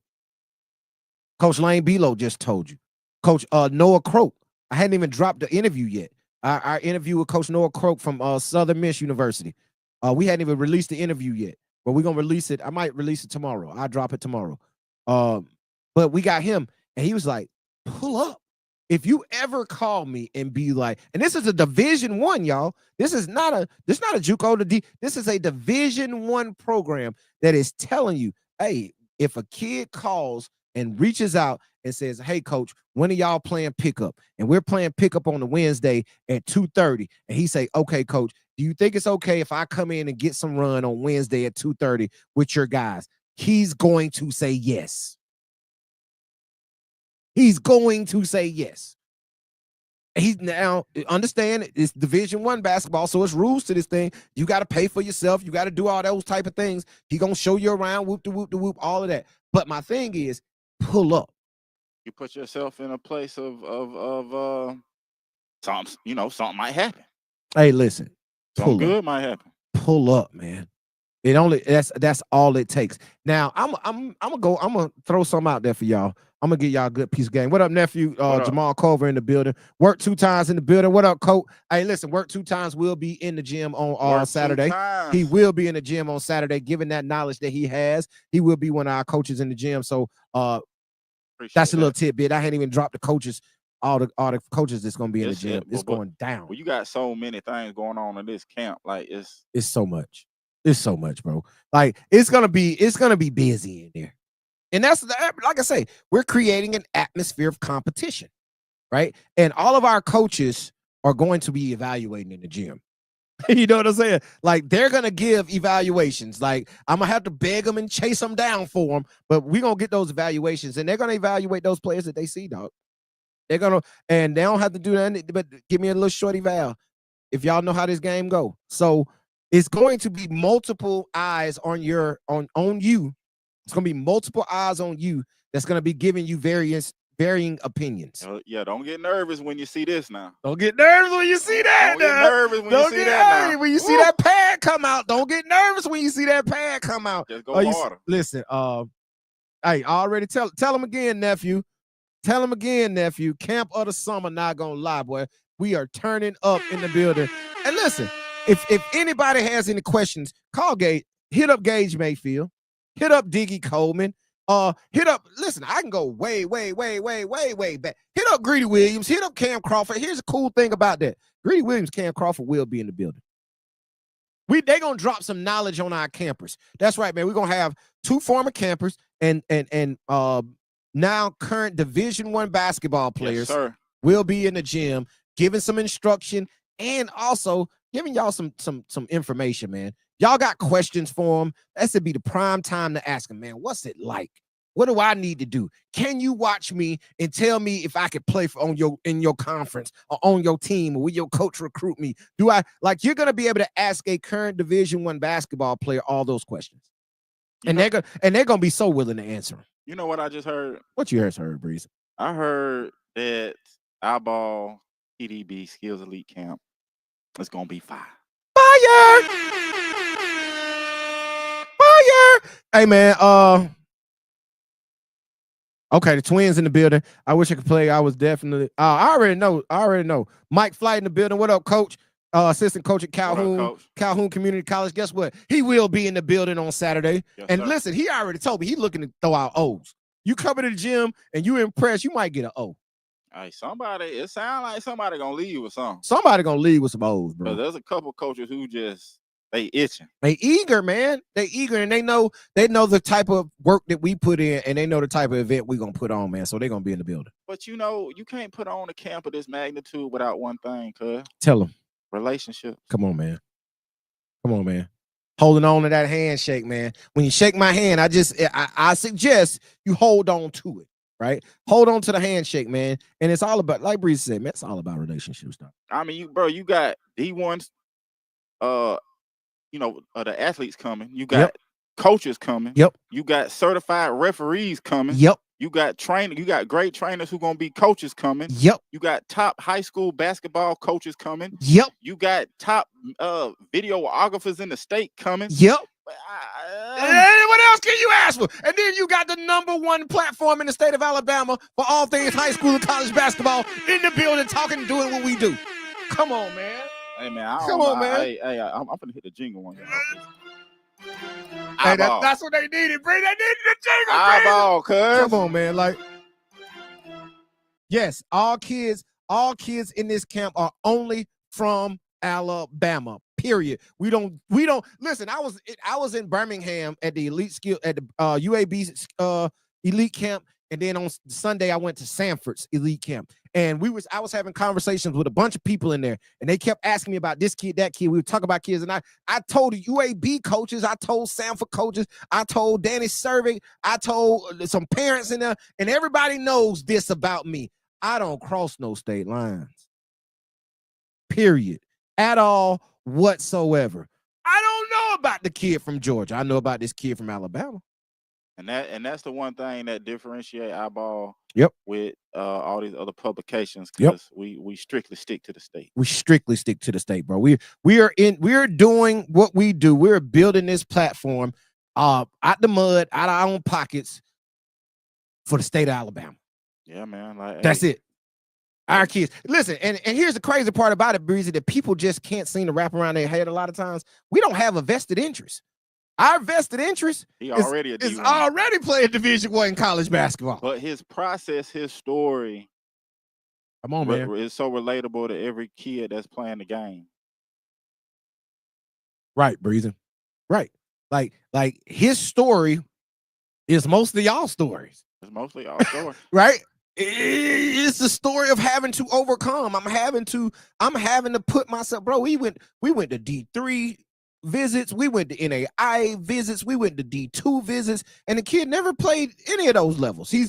Coach Lane Belo just told you. Coach Noah Croak. I hadn't even dropped the interview yet. Our interview with Coach Noah Croak from Southern Miss University. We hadn't even released the interview yet, but we're gonna release it. I might release it tomorrow. I'll drop it tomorrow. But we got him, and he was like, "Pull up." If you ever call me and be like, and this is a Division I, y'all. This is not a JUCO to D. This is a Division I program that is telling you, hey, if a kid calls and reaches out and says, "Hey, coach, when are y'all playing pickup?" And we're playing pickup on the Wednesday at 2:30. And he say, "Okay, coach, do you think it's okay if I come in and get some run on Wednesday at 2:30 with your guys?" He's going to say yes. He's going to say yes. He's now understand it's Division I basketball, so it's rules to this thing. You got to pay for yourself. You got to do all those type of things. He gonna show you around, whoop de whoop de whoop, all of that. But my thing is, pull up. You put yourself in a place of something, something might happen. Hey, listen, something good might happen. Pull up, man. That's all it takes. Now I'm gonna throw something out there for y'all. I'm gonna give y'all a good piece of game. What up, nephew? Jamal Culver in the building. Work 2 times in the building. What up, Coach? Hey, listen, Work 2 times will be in the gym on Saturday. He will be in the gym on Saturday, given that knowledge that he has. He will be one of our coaches in the gym. So that's a little tidbit. I hadn't even dropped the coaches. All the coaches that's gonna be in the gym. It's going down. Well, you got so many things going on in this camp. Like it's so much. It's so much, bro. Like it's gonna be busy in there. And that's like I say, we're creating an atmosphere of competition, right? And all of our coaches are going to be evaluating in the gym. You know what I'm saying? Like they're gonna give evaluations. Like I'm gonna have to beg them and chase them down for them, but we're gonna get those evaluations, and they're gonna evaluate those players that they see, dog. They're gonna, and they don't have to do that, but give me a little short eval if y'all know how this game go. So it's going to be multiple eyes on you. It's going to be multiple eyes on you that's going to be giving you varying opinions. Yeah, don't get nervous when you see this now. Don't get nervous when you see that. Don't get nervous when you see that now. When you see that pad come out, don't get nervous when you see that pad come out. Just go harder. Listen, hey, I already tell him again, nephew. Tell him again, nephew. Camp of the summer, not gonna lie, boy. We are turning up in the building. And listen, if anybody has any questions, call Gage. Hit up Gage Mayfield. Hit up Diggy Coleman. Hit up. Listen, I can go way back. Hit up Greedy Williams. Hit up Cam Crawford. Here's a cool thing about that. Greedy Williams, Cam Crawford will be in the building. They gonna drop some knowledge on our campers. That's right, man. We're gonna have 2 former campers and now current Division I basketball players will be in the gym giving some instruction and also giving y'all some information, man. Y'all got questions for them. That should be the prime time to ask them, man, what's it like? What do I need to do? Can you watch me and tell me if I could play in your conference or on your team, or will your coach recruit me? You're going to be able to ask a current Division I basketball player all those questions. And they're going to be so willing to answer them. You know what I just heard? What you heard, Breeze? I heard that iBall PDB Skills Elite Camp is gonna be fire. Hey man, okay, the Twins in the building. I wish I could play. I was definitely I already know. Mike Flight in the building. What up, coach? Assistant coach at Calhoun Community College. Guess what? He will be in the building on Saturday. Yes, and listen, he already told me he's looking to throw out O's. You come to the gym and you impress, you might get an O. Hey, it sounds like somebody gonna leave with something. Somebody gonna leave with some O's, bro. There's a couple coaches who they itching. They eager, man. They eager, and they know the type of work that we put in, and they know the type of event we gonna put on, man. So they're gonna be in the building. But you can't put on a camp of this magnitude without one thing, cuz. Tell them. Relationships. Come on, man. Holding on to that handshake, man. When you shake my hand, I suggest you hold on to it, right? Hold on to the handshake, man. And it's all about, like Breeze said, man, it's all about relationships, though. I mean, you got D1s, the athletes coming. You got coaches coming. Yep. You got certified referees coming. Yep. You got great trainers who gonna be coaches coming. Yep. You got top high school basketball coaches coming. Yep. You got top videographers in the state coming. Yep. What else can you ask for? And then you got the #1 platform in the state of Alabama for all things high school and college basketball in the building, talking and doing what we do. Come on, man. Hey man, I Come don't on, know. man. Hey, I'm gonna hit the jingle one, y'all. Hey, iBall. that's what they needed, Bree. They needed the jingle, iBall, cuz. Come on, man. Like, yes, all kids in this camp are only from Alabama. Period. We don't listen. I was in Birmingham at the elite skill at the UAB elite camp, and then on Sunday I went to Sanford's elite camp. And I was having conversations with a bunch of people in there, and they kept asking me about this kid, that kid. We would talk about kids, and I told the UAB coaches, I told Sanford coaches, I told Danny Cervic, I told some parents in there, and everybody knows this about me. I don't cross no state lines. Period. At all whatsoever. I don't know about the kid from Georgia. I know about this kid from Alabama. And that's the one thing that differentiate iBall with all these other publications, because we strictly stick to the state. We strictly stick to the state, bro. We're doing what we do. We're building this platform out the mud, out of our own pockets for the state of Alabama. Yeah, man. Like, that's it. Our kids. Listen, and here's the crazy part about it, Breezy, that people just can't seem to wrap around their head a lot of times. We don't have a vested interest. Our vested interest is already playing Division I college basketball. But his process, his story, come on, man, is so relatable to every kid that's playing the game. Right, Breezy. Right. Like his story is mostly y'all stories. It's mostly y'all stories. Right? It's the story of having to overcome. I'm having to put myself, bro. We went to D3 visits, we went to NAI visits, we went to D2 visits, and the kid never played any of those levels. He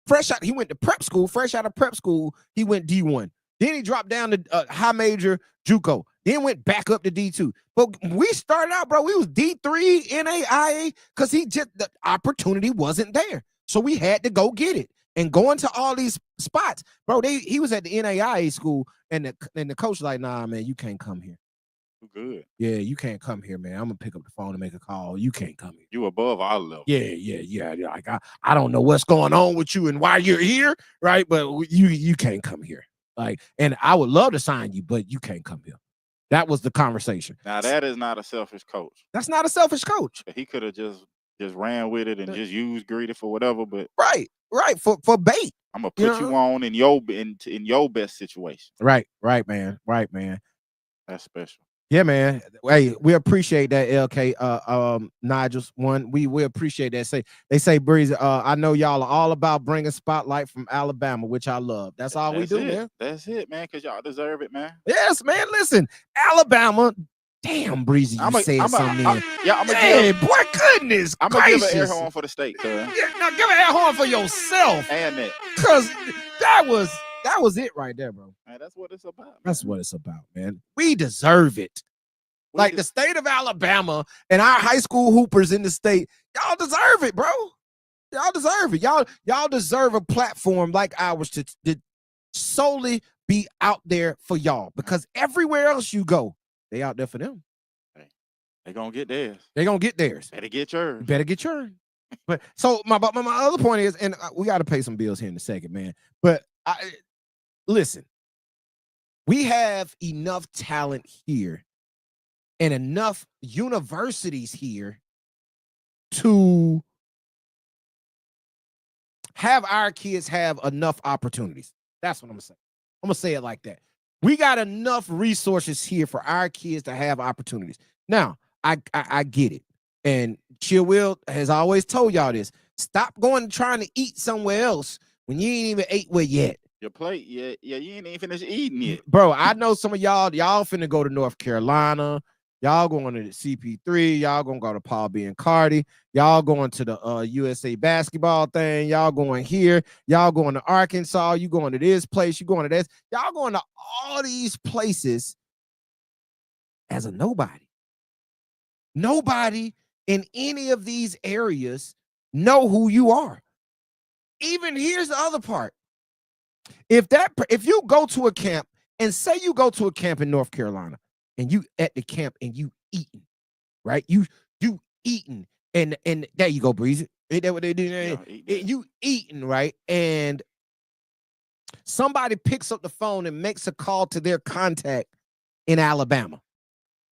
went to prep school, fresh out of prep school, he went D1. Then he dropped down to high major JUCO, then went back up to D2. But we started out, bro, we was D3 NAIA because the opportunity wasn't there. So we had to go get it. And going to all these spots, bro, he was at the NAIA school, and the coach was like, nah, man, you can't come here. Good. Yeah, you can't come here, man. I'm gonna pick up the phone and make a call. You can't come here. You above our level. Yeah. Like I don't know what's going on with you and why you're here, right? But you can't come here. Like, and I would love to sign you, but you can't come here. That was the conversation. Now that is not a selfish coach. That's not a selfish coach. He could have just ran with it and just used Greedy for whatever, but right for bait. I'm gonna put you on in your best situation. Right, man. That's special. Yeah, man. Hey, we appreciate that, LK. Nigel's one. We appreciate that. They say, Breezy, I know y'all are all about bringing spotlight from Alabama, which I love. That's all we do, man. That's it, man, because y'all deserve it, man. Yes, man. Listen, Alabama. Damn, Breezy, you said something. Boy, goodness I'm going to give an air horn for the state, cuz. Yeah, now give an air horn for yourself. And that. Because that was it right there, bro. Man, that's what it's about. Man. That's what it's about, man. We deserve it. The state of Alabama and our high school hoopers in the state, y'all deserve it, bro. Y'all deserve it. Y'all deserve a platform like ours to solely be out there for y'all, because everywhere else you go, they out there for them. They're going to get theirs. Better get yours. But so my other point is, and we got to pay some bills here in a second, man. But listen, we have enough talent here and enough universities here to have our kids have enough opportunities. That's what I'm gonna say. I'm gonna say it like that. We got enough resources here for our kids to have opportunities. Now, I get it. And Chill Will has always told y'all this. Stop trying to eat somewhere else when you ain't even ate where yet. Your plate, yeah, you ain't even finished eating yet. Bro, I know some of y'all finna go to North Carolina. Y'all going to the CP3. Y'all gonna go to Paul B. and Cardi. Y'all going to the USA basketball thing. Y'all going here. Y'all going to Arkansas. You going to this place. You going to this. Y'all going to all these places as a nobody. Nobody in any of these areas know who you are. Even here's the other part. If you go to a camp, and say you go to a camp in North Carolina, and you at the camp and you eating, right? You You eating, and there you go, Breezy. Ain't that what they do? Yeah, You eating, right? And somebody picks up the phone and makes a call to their contact in Alabama.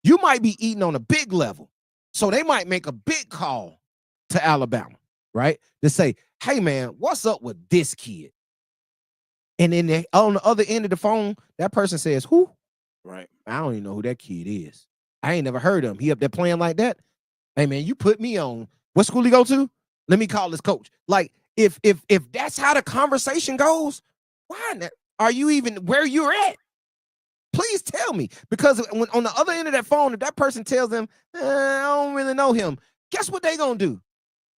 You might be eating on a big level. So they might make a big call to Alabama, right? To say, hey, man, what's up with this kid? And then on the other end of the phone, that person says, who? Right. I don't even know who that kid is. I ain't never heard of him. He up there playing like that? Hey, man, you put me on. What school he go to? Let me call this coach. Like, if that's how the conversation goes, why not? Are you even where you're at? Please tell me. Because when on the other end of that phone, if that person tells them, I don't really know him, guess what they gonna do?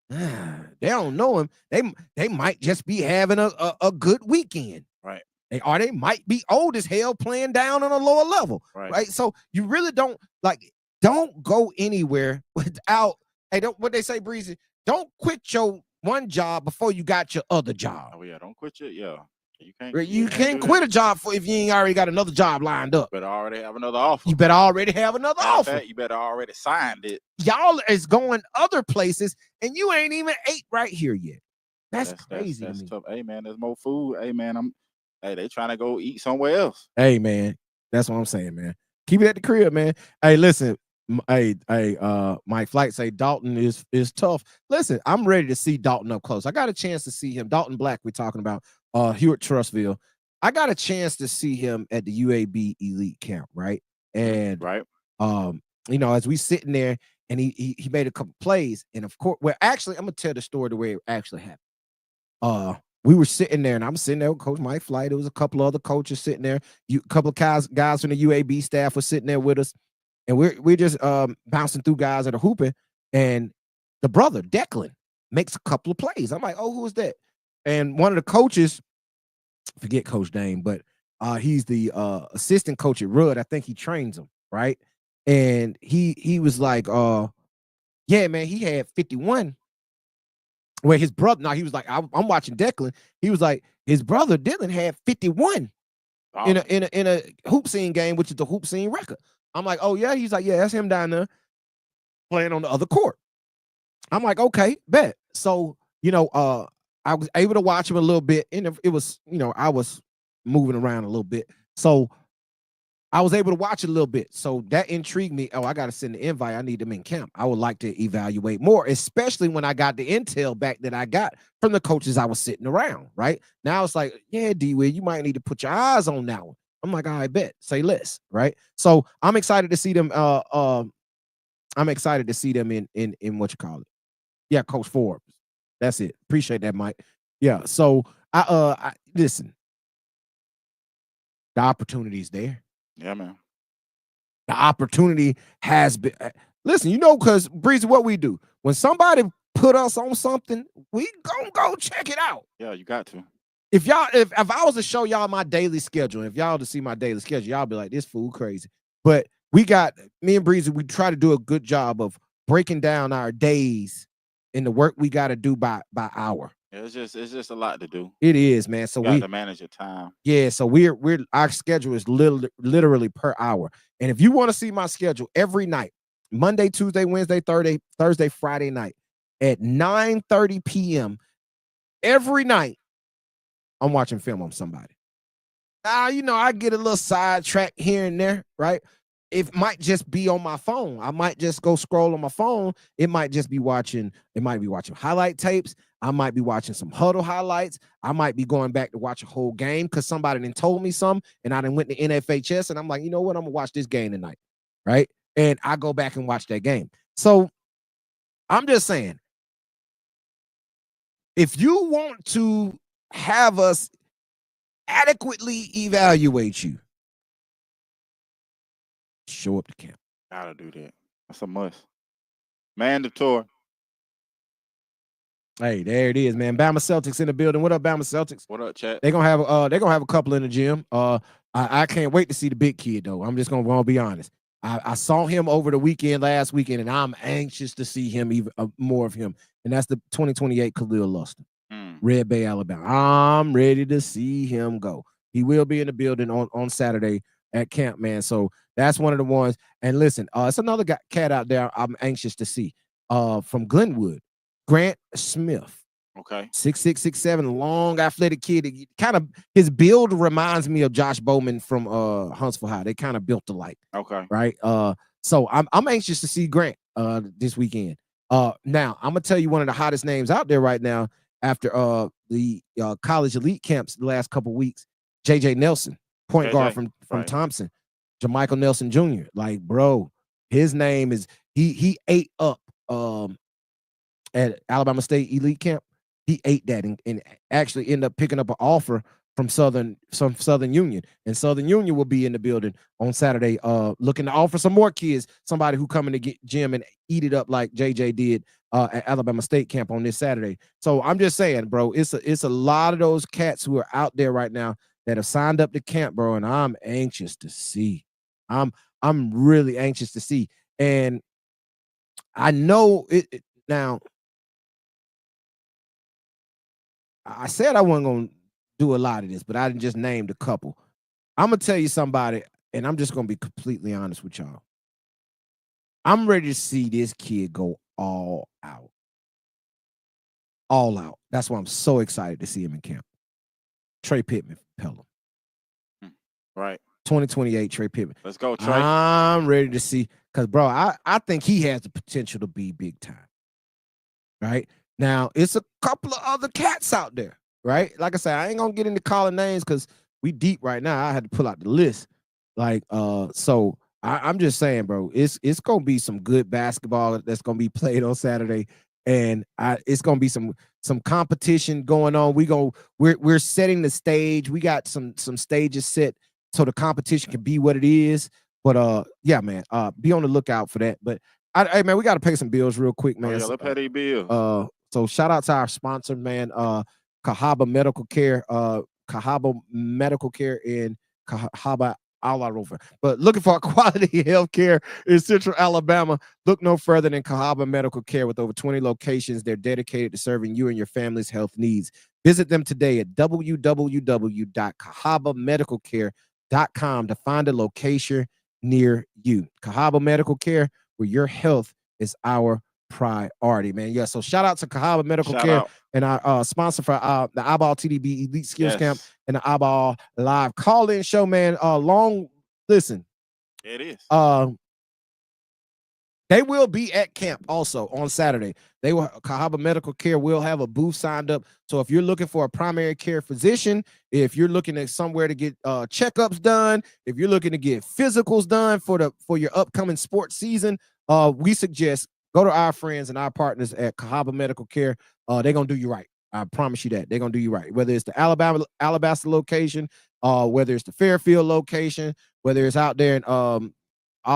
They don't know him. They might just be having a good weekend. Right. They might be old as hell playing down on a lower level. Right. So you really don't go anywhere without, don't what they say, Breezy, don't quit your one job before you got your other job. Oh yeah, don't quit your You can't quit a job if you ain't already got another job lined up. You better already have another offer. You better already have another offer. Fact, you better already signed it. Y'all is going other places, and you ain't even ate right here yet. That's crazy. That's tough. Hey man, there's more food. Hey man, they trying to go eat somewhere else. Hey man, that's what I'm saying, man. Keep it at the crib, man. Hey, listen. Mike Flight say Dalton is tough. Listen, I'm ready to see Dalton up close. I got a chance to see him. Dalton Black, we're talking about. Hewitt Trustville. I got a chance to see him at the UAB Elite Camp, right? And as we sitting there, and he made a couple plays, and of course, well, actually, I'm gonna tell the story the way it actually happened. We were sitting there, and I'm sitting there with Coach Mike Flight. There was a couple of other coaches sitting there. A couple of guys from the UAB staff were sitting there with us. And we're just bouncing through guys that are hooping, and the brother Declan makes a couple of plays. I'm like, oh, who is that? And one of the coaches, forget Coach Dane, but he's the assistant coach at Rudd. I think he trains him, right? And he was like, yeah, man, he had 51. Where his brother, now he was like, I'm watching Declan. He was like, his brother Dylan had 51 in a hoop scene game, which is the hoop scene record. I'm like, oh, yeah. He's like, yeah, that's him down there playing on the other court. I'm like, okay, bet. So, I was able to watch him a little bit. And it was, I was moving around a little bit. So I was able to watch it a little bit. So that intrigued me. Oh, I got to send the invite. I need them in camp. I would like to evaluate more, especially when I got the intel back that I got from the coaches I was sitting around, right? Now it's like, yeah, D-Will, you might need to put your eyes on that one. I'm like, I bet. Say less, right? So I'm excited to see them. I'm excited to see them in what you call it. Yeah, Coach Forbes. That's it. Appreciate that, Mike. Yeah. So I listen. The opportunity is there. Yeah, man. The opportunity has been. Listen, because Breezy, what we do when somebody put us on something, we gonna go check it out. Yeah, you got to. If I was to show y'all my daily schedule, if y'all to see my daily schedule, y'all be like, this fool crazy. But me and Breezy, we try to do a good job of breaking down our days and the work we got to do by hour. Yeah, it's just a lot to do. It is, man. So we got to manage your time. Yeah, so our schedule is literally per hour. And if you want to see my schedule every night, Monday, Tuesday, Wednesday, Thursday, Friday night at 9:30 p.m. every night, I'm watching film on somebody. I get a little sidetrack here and there, right? It might just be on my phone. I might just go scroll on my phone. It might be watching highlight tapes. I might be watching some huddle highlights. I might be going back to watch a whole game because somebody done told me something, and I done went to NFHS, and I'm like, you know what? I'm gonna watch this game tonight, right? And I go back and watch that game. So I'm just saying, if you want to have us adequately evaluate you, show up to camp. Gotta do that. That's a must. Mandatory. Hey, there it is, man. Bama Celtics in the building. What up, Bama Celtics? What up, chat? They're gonna have a couple in the gym. I can't wait to see the big kid though. I'm just gonna be honest. I saw him over the last weekend, and I'm anxious to see him even more of him. And that's the 2028 Khalil Luston, Red Bay, Alabama. I'm ready to see him go. He will be in the building on Saturday at camp, man. So that's one of the ones. And listen, it's another cat out there I'm anxious to see. From Glenwood, Grant Smith. Okay. 6'6", 6'7", long athletic kid. Kind of his build reminds me of Josh Bowman from Huntsville High. They kind of built alike. Okay. Right. So I'm anxious to see Grant this weekend. Now I'm gonna tell you one of the hottest names out there right now after the college elite camps the last couple weeks. JJ Nelson, point guard from right. Thompson, Jermichael Nelson Jr. Like, bro, his name is he ate up at Alabama State elite camp. He ate that and actually ended up picking up an offer from Southern Union, and Southern Union will be in the building on Saturday, looking to offer some more kids somebody who coming to get gym and eat it up like JJ did at Alabama State camp on this Saturday. So I'm just saying, bro, it's a lot of those cats who are out there right now that have signed up to camp, bro, and I'm anxious to see. I'm really anxious to see, and I know it now. I said I wasn't gonna do a lot of this, but I just named a couple. I'm gonna tell you somebody, and I'm just gonna be completely honest with y'all. I'm ready to see this kid go all out. All out. That's why I'm so excited to see him in camp. Trey Pittman, Pelham. Right. 2028, Trey Pittman. Let's go, Trey. I'm ready to see, because bro, I think he has the potential to be big time. Right? Now, it's a couple of other cats out there, right? Like I said, I ain't gonna get into calling names because we deep right now. I had to pull out the list. Like, so I'm just saying, bro, it's gonna be some good basketball that's gonna be played on Saturday, and it's gonna be some competition going on. We're setting the stage. We got some stages set so the competition can be what it is. But yeah, man, be on the lookout for that. But hey, man, we got to pay some bills real quick, man. Oh, yeah, let's pay these bills. So shout out to our sponsor, man, Cahaba Medical Care, Cahaba Medical Care in Cahaba, all over. But looking for quality health care in Central Alabama, look no further than Cahaba Medical Care. With over 20 locations, they're dedicated to serving you and your family's health needs. Visit them today at www.cahabamedicalcare.com to find a location near you. Cahaba Medical Care, where your health is our priority, man. Yeah, so shout out to Cahaba Medical Care and our sponsor for the iBall TDB Elite Skills Camp and the iBall Live call-in show, man. Listen. It is. They will be at camp also on Saturday. Cahaba Medical Care will have a booth signed up. So if you're looking for a primary care physician, if you're looking at somewhere to get checkups done, if you're looking to get physicals done for your upcoming sports season, we suggest go to our friends and our partners at Cahaba Medical Care. They're gonna do you right. I promise you that they're gonna do you right. Whether it's the Alabasta location, whether it's the Fairfield location, whether it's out there in all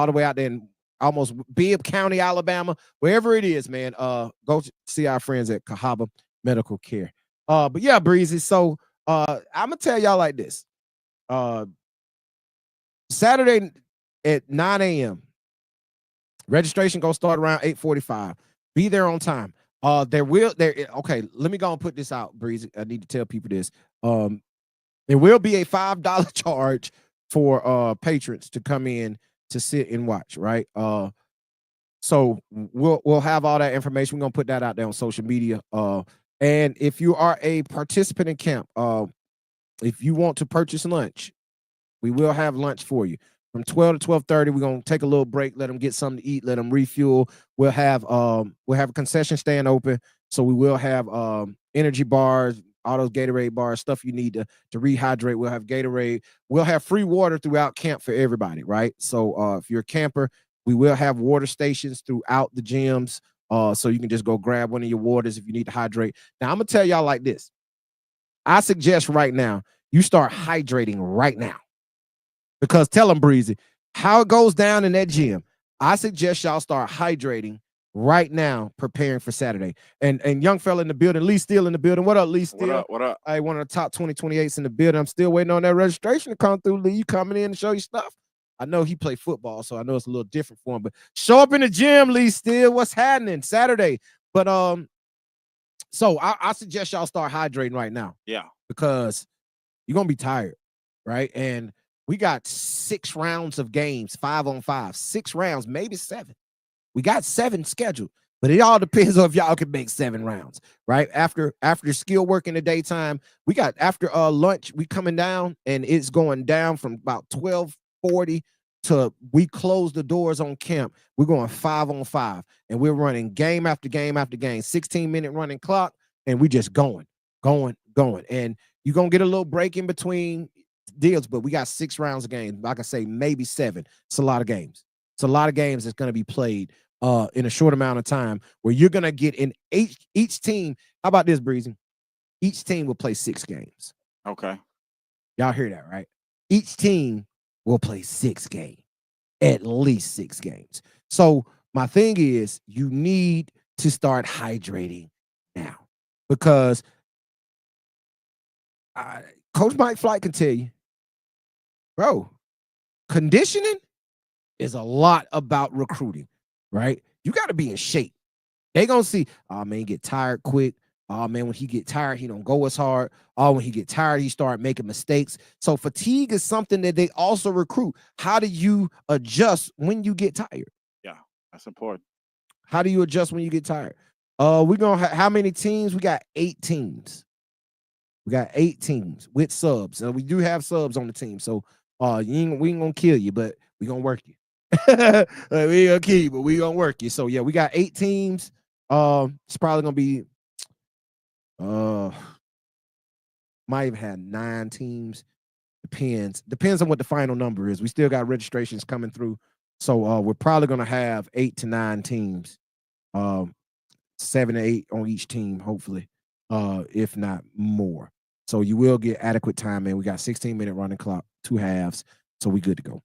the way out there in almost Bibb County, Alabama, wherever it is, man, go see our friends at Cahaba Medical Care. But yeah, Breezy. So I'm gonna tell y'all like this. Saturday at 9 a.m. Registration gonna start around 8:45. Be there on time. Okay, let me go and put this out, Breezy. I need to tell people this. There will be a $5 charge for patrons to come in to sit and watch, right? So we'll have all that information. We're gonna put that out there on social media. And if you are a participant in camp, if you want to purchase lunch, we will have lunch for you from 12 to 12:30. We're gonna take a little break, let them get something to eat, let them refuel. We'll have a concession stand open, so we will have energy bars, all those Gatorade bars, stuff you need to rehydrate. We'll have Gatorade. We'll have free water throughout camp for everybody, right? So if you're a camper, we will have water stations throughout the gyms, so you can just go grab one of your waters if you need to hydrate. Now I'm gonna tell y'all like this. I suggest right now you start hydrating right now. Because tell them, Breezy, how it goes down in that gym. I suggest y'all start hydrating right now, preparing for Saturday. And young fella in the building, Lee Steele in the building. What up, Lee Steele? What up? Hey, one of the top 2028s in the building. I'm still waiting on that registration to come through. Lee, you coming in and show you stuff? I know he played football, so I know it's a little different for him. But show up in the gym, Lee Steele. What's happening Saturday? But so I suggest y'all start hydrating right now. Yeah. Because you're gonna be tired, right? And We got 6 rounds of games, 5-on-5, 6 rounds, maybe 7. We got 7 scheduled, but it all depends on if y'all can make 7 rounds, right? After skill work in the daytime, we got after lunch, we coming down, and it's going down from about 12:40 to we close the doors on camp. We're going 5-on-5, and we're running game after game after game, 16-minute running clock, and we just going. And you're gonna get a little break in between deals, but we got 6 rounds of games. Like I say, maybe 7. It's a lot of games. It's a lot of games that's going to be played in a short amount of time, where you're going to get in each team. How about this, Breezy? Each team will play 6 games. Okay. Y'all hear that, right? Each team will play 6 games, at least 6 games. So my thing is, you need to start hydrating now, because Coach Mike Flight can tell you, bro, conditioning is a lot about recruiting, right? You got to be in shape. They gonna see, oh man, he get tired quick. Oh man, when he get tired, he don't go as hard. Oh, when he get tired, he start making mistakes. So fatigue is something that they also recruit. How do you adjust when you get tired? Yeah, that's important. How do you adjust when you get tired? We're gonna how many teams? We got 8 teams. We got 8 teams with subs. We do have subs on the team. So we ain't gonna kill you, but we gonna work you. We ain't gonna kill you, but we gonna work you. So yeah, we got 8 teams. It's probably gonna be might even have 9 teams. Depends on what the final number is. We still got registrations coming through. So we're probably gonna have 8 to 9 teams. 7 to 8 on each team, hopefully, if not more. So you will get adequate time, man. We got 16-minute running clock, 2 halves, so we good to go.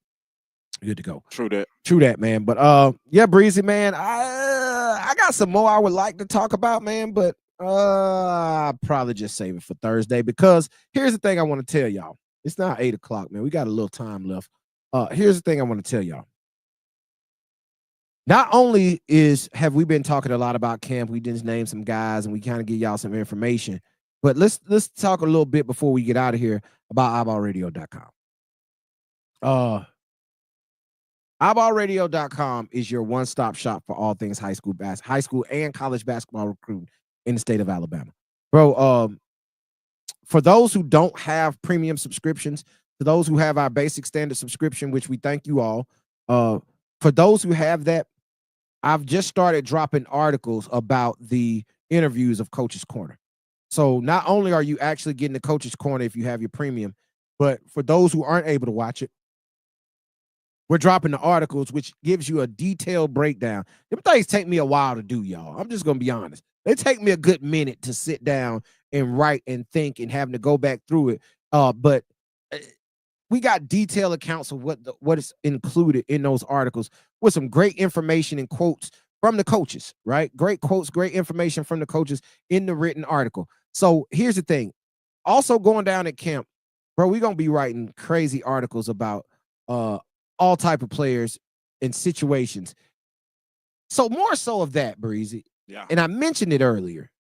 Good to go. True that, man. But yeah, Breezy, man, I got some more I would like to talk about, man, but I'll probably just save it for Thursday, because here's the thing I want to tell y'all. It's now 8 o'clock, man. We got a little time left. Here's the thing I want to tell y'all. Not only have we been talking a lot about camp, we just named some guys and we kind of give y'all some information, but let's talk a little bit before we get out of here about iBallradio.com. iBallradio.com is your one-stop shop for all things high school and college basketball recruiting in the state of Alabama. Bro, for those who don't have premium subscriptions, to those who have our basic standard subscription, which we thank you all, for those who have that, I've just started dropping articles about the interviews of Coach's Corner. So not only are you actually getting the Coach's Corner if you have your premium, but for those who aren't able to watch it, we're dropping the articles, which gives you a detailed breakdown. Them things take me a while to do, y'all. I'm just going to be honest. They take me a good minute to sit down and write and think and having to go back through it. But we got detailed accounts of what is included in those articles with some great information and quotes from the coaches, right? Great quotes, great information from the coaches in the written article. So here's the thing. Also going down at camp, bro, we're going to be writing crazy articles about all type of players and situations. So more so of that, Breezy. Yeah. And I mentioned it earlier.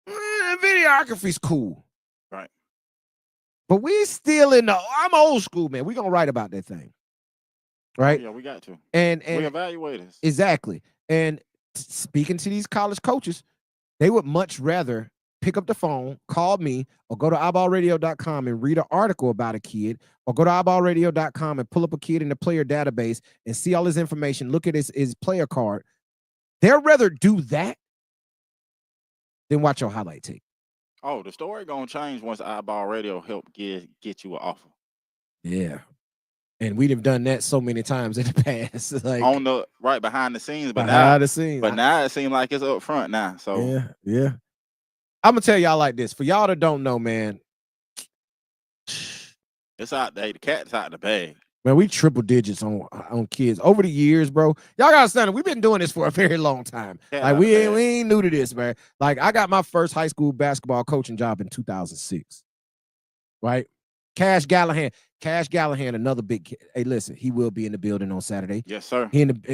Videography's cool. Right. But we still I'm old school, man. We're going to write about that thing. Right? Oh, yeah, we got to. And we evaluators. Exactly. And speaking to these college coaches, they would much rather pick up the phone, call me, or go to iBallradio.com and read an article about a kid, or go to iBallradio.com and pull up a kid in the player database and see all his information, look at his player card. They'd rather do that than watch your highlight tape. Oh, the story gonna change once iBall Radio help get you an offer. Yeah. And we'd have done that so many times in the past. Like on the right behind the scenes, but now it seems like it's up front now. So yeah. I'm gonna tell y'all like this. For y'all that don't know, man, it's out there. The cat's out the bag. Man, we triple digits on kids over the years, bro. Y'all gotta understand it. We've been doing this for a very long time. Like we ain't new to this, man. Like I got my first high school basketball coaching job in 2006. Right? Cash Gallahan, another big kid. Hey, listen, he will be in the building on Saturday. Yes, sir.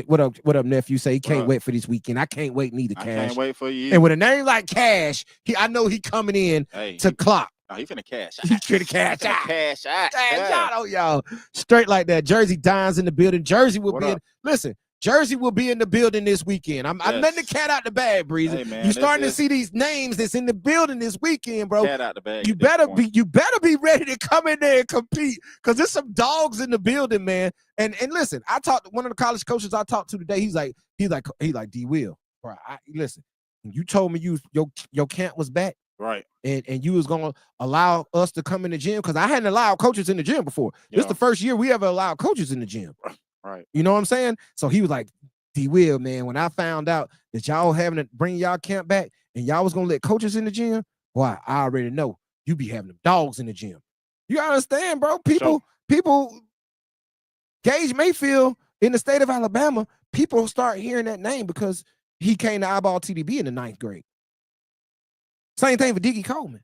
What up, nephew? Say he can't wait for this weekend. I can't wait neither, Cash. I can't wait for you. And with a name like Cash, I know he coming in to clock. Oh, he finna cash He out. finna cash out. Cash out. Cash out on y'all. Straight like that. Jersey Dimes in the building. Jersey will be in. Listen, Jersey will be in the building this weekend. I'm letting the cat out the bag, Breezy. Hey, man, you starting to see these names that's in the building this weekend, bro. Cat out the bag. You better be ready to come in there and compete, because there's some dogs in the building, man. And listen, I talked to one of the college coaches I talked to today. He's like D Will, bro. Listen, you told me your camp was back. Right. And you was gonna allow us to come in the gym, because I hadn't allowed coaches in the gym before. This is the first year we ever allowed coaches in the gym. Right. You know what I'm saying? So he was like, D Will, man, when I found out that y'all having to bring y'all camp back and y'all was gonna let coaches in the gym, boy, I already know you be having them dogs in the gym. You understand, bro? People, Gage Mayfield in the state of Alabama, people start hearing that name because he came to iBall TDB in the 9th grade. Same thing for Diggy Coleman,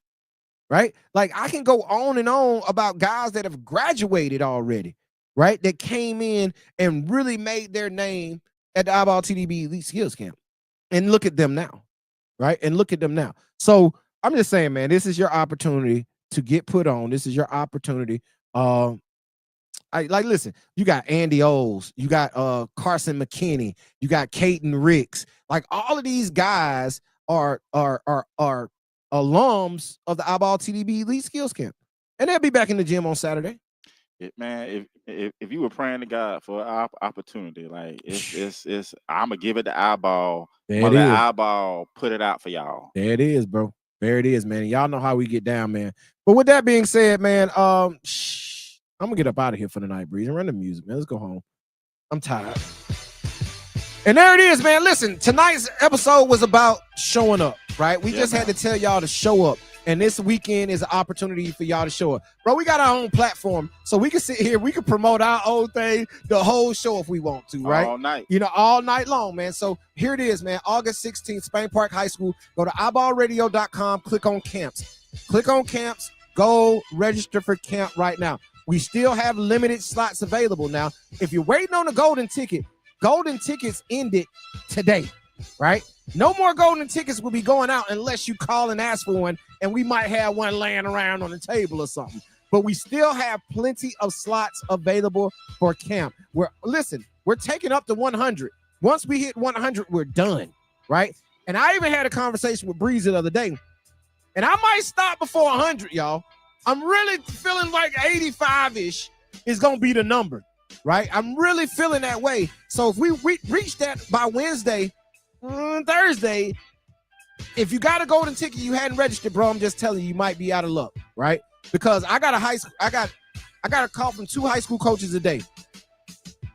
right? Like, I can go on and on about guys that have graduated already, right? That came in and really made their name at the iBall TDB Elite Skills Camp. And look at them now, right? And look at them now. So I'm just saying, man, this is your opportunity to get put on. This is your opportunity. Listen, you got Andy Oles, you got Carson McKinney, you got Caden Ricks. Like, all of these guys are alums of the iBall TDB Elite Skills Camp, and they'll be back in the gym on Saturday. Man, if you were praying to God for an opportunity, like it's I'm gonna give it to iBall. iBall put it out for y'all. There it is, bro. There it is, man. Y'all know how we get down, man. But with that being said, man, I'm gonna get up out of here for the night, Breeze, and run the music, man. Let's go home. I'm tired. And there it is, man. Listen, tonight's episode was about showing up, right? We just had to tell y'all to show up. And this weekend is an opportunity for y'all to show up. Bro, we got our own platform, so we can sit here, we can promote our own thing, the whole show if we want to, right? All night. You know, all night long, man. So here it is, man. August 16th, Spain Park High School. Go to iBallRadio.com, click on camps. Click on camps, go register for camp right now. We still have limited slots available now. If you're waiting on a golden tickets ended today, right? No more golden tickets will be going out unless you call and ask for one, and we might have one laying around on the table or something. But we still have plenty of slots available for camp. We're taking up to 100. Once we hit 100, we're done, right? And I even had a conversation with Breeze the other day, and I might stop before 100, y'all. I'm really feeling like 85-ish is going to be the number, right? I'm really feeling that way. So if we reach that by Wednesday, Thursday, if you got a golden ticket you hadn't registered, bro, I'm just telling you, you might be out of luck, right? Because I got a call from 2 high school coaches a day.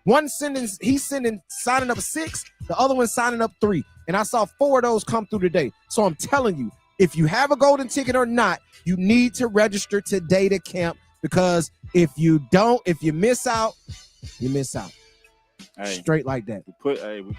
One signing up 6, the other one signing up 3, and I saw 4 of those come through today. So I'm telling you, if you have a golden ticket or not, you need to register today to camp, because if you miss out, you miss out. Hey, straight like that. We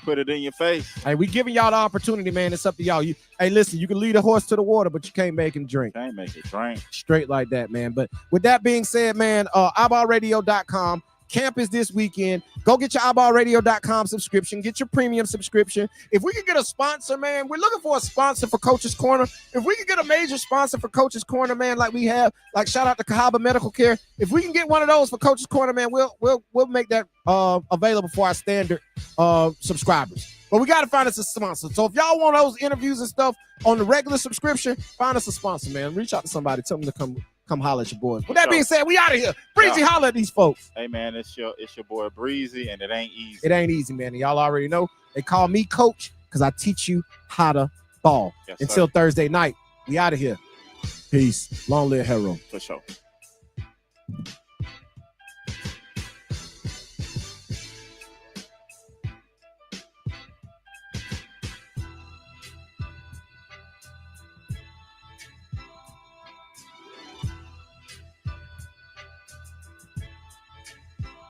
put it in your face. Hey, we giving y'all the opportunity, man. It's up to y'all. Listen, you can lead a horse to the water, but you can't make him drink. Can't make it drink. Straight like that, man. But with that being said, man, iBallRadio.com. Camp is this weekend. Go get your iBallRadio.com subscription. Get your premium subscription. If we could get a sponsor, man, we're looking for a sponsor for Coach's Corner. If we could get a major sponsor for Coach's Corner, man, like we have, like shout out to Cahaba Medical Care. If we can get one of those for Coach's Corner, man, we'll make that available for our standard subscribers. But we got to find us a sponsor. So if y'all want those interviews and stuff on the regular subscription, find us a sponsor, man. Reach out to somebody. Tell them to come holler at your boys. With that being said, we out of here. Breezy, holler at these folks. Hey, man, it's your boy Breezy, and it ain't easy. It ain't easy, man. And y'all already know. They call me Coach because I teach you how to ball. Yes, until Thursday night, we out of here. Peace. Long live Hero. For sure.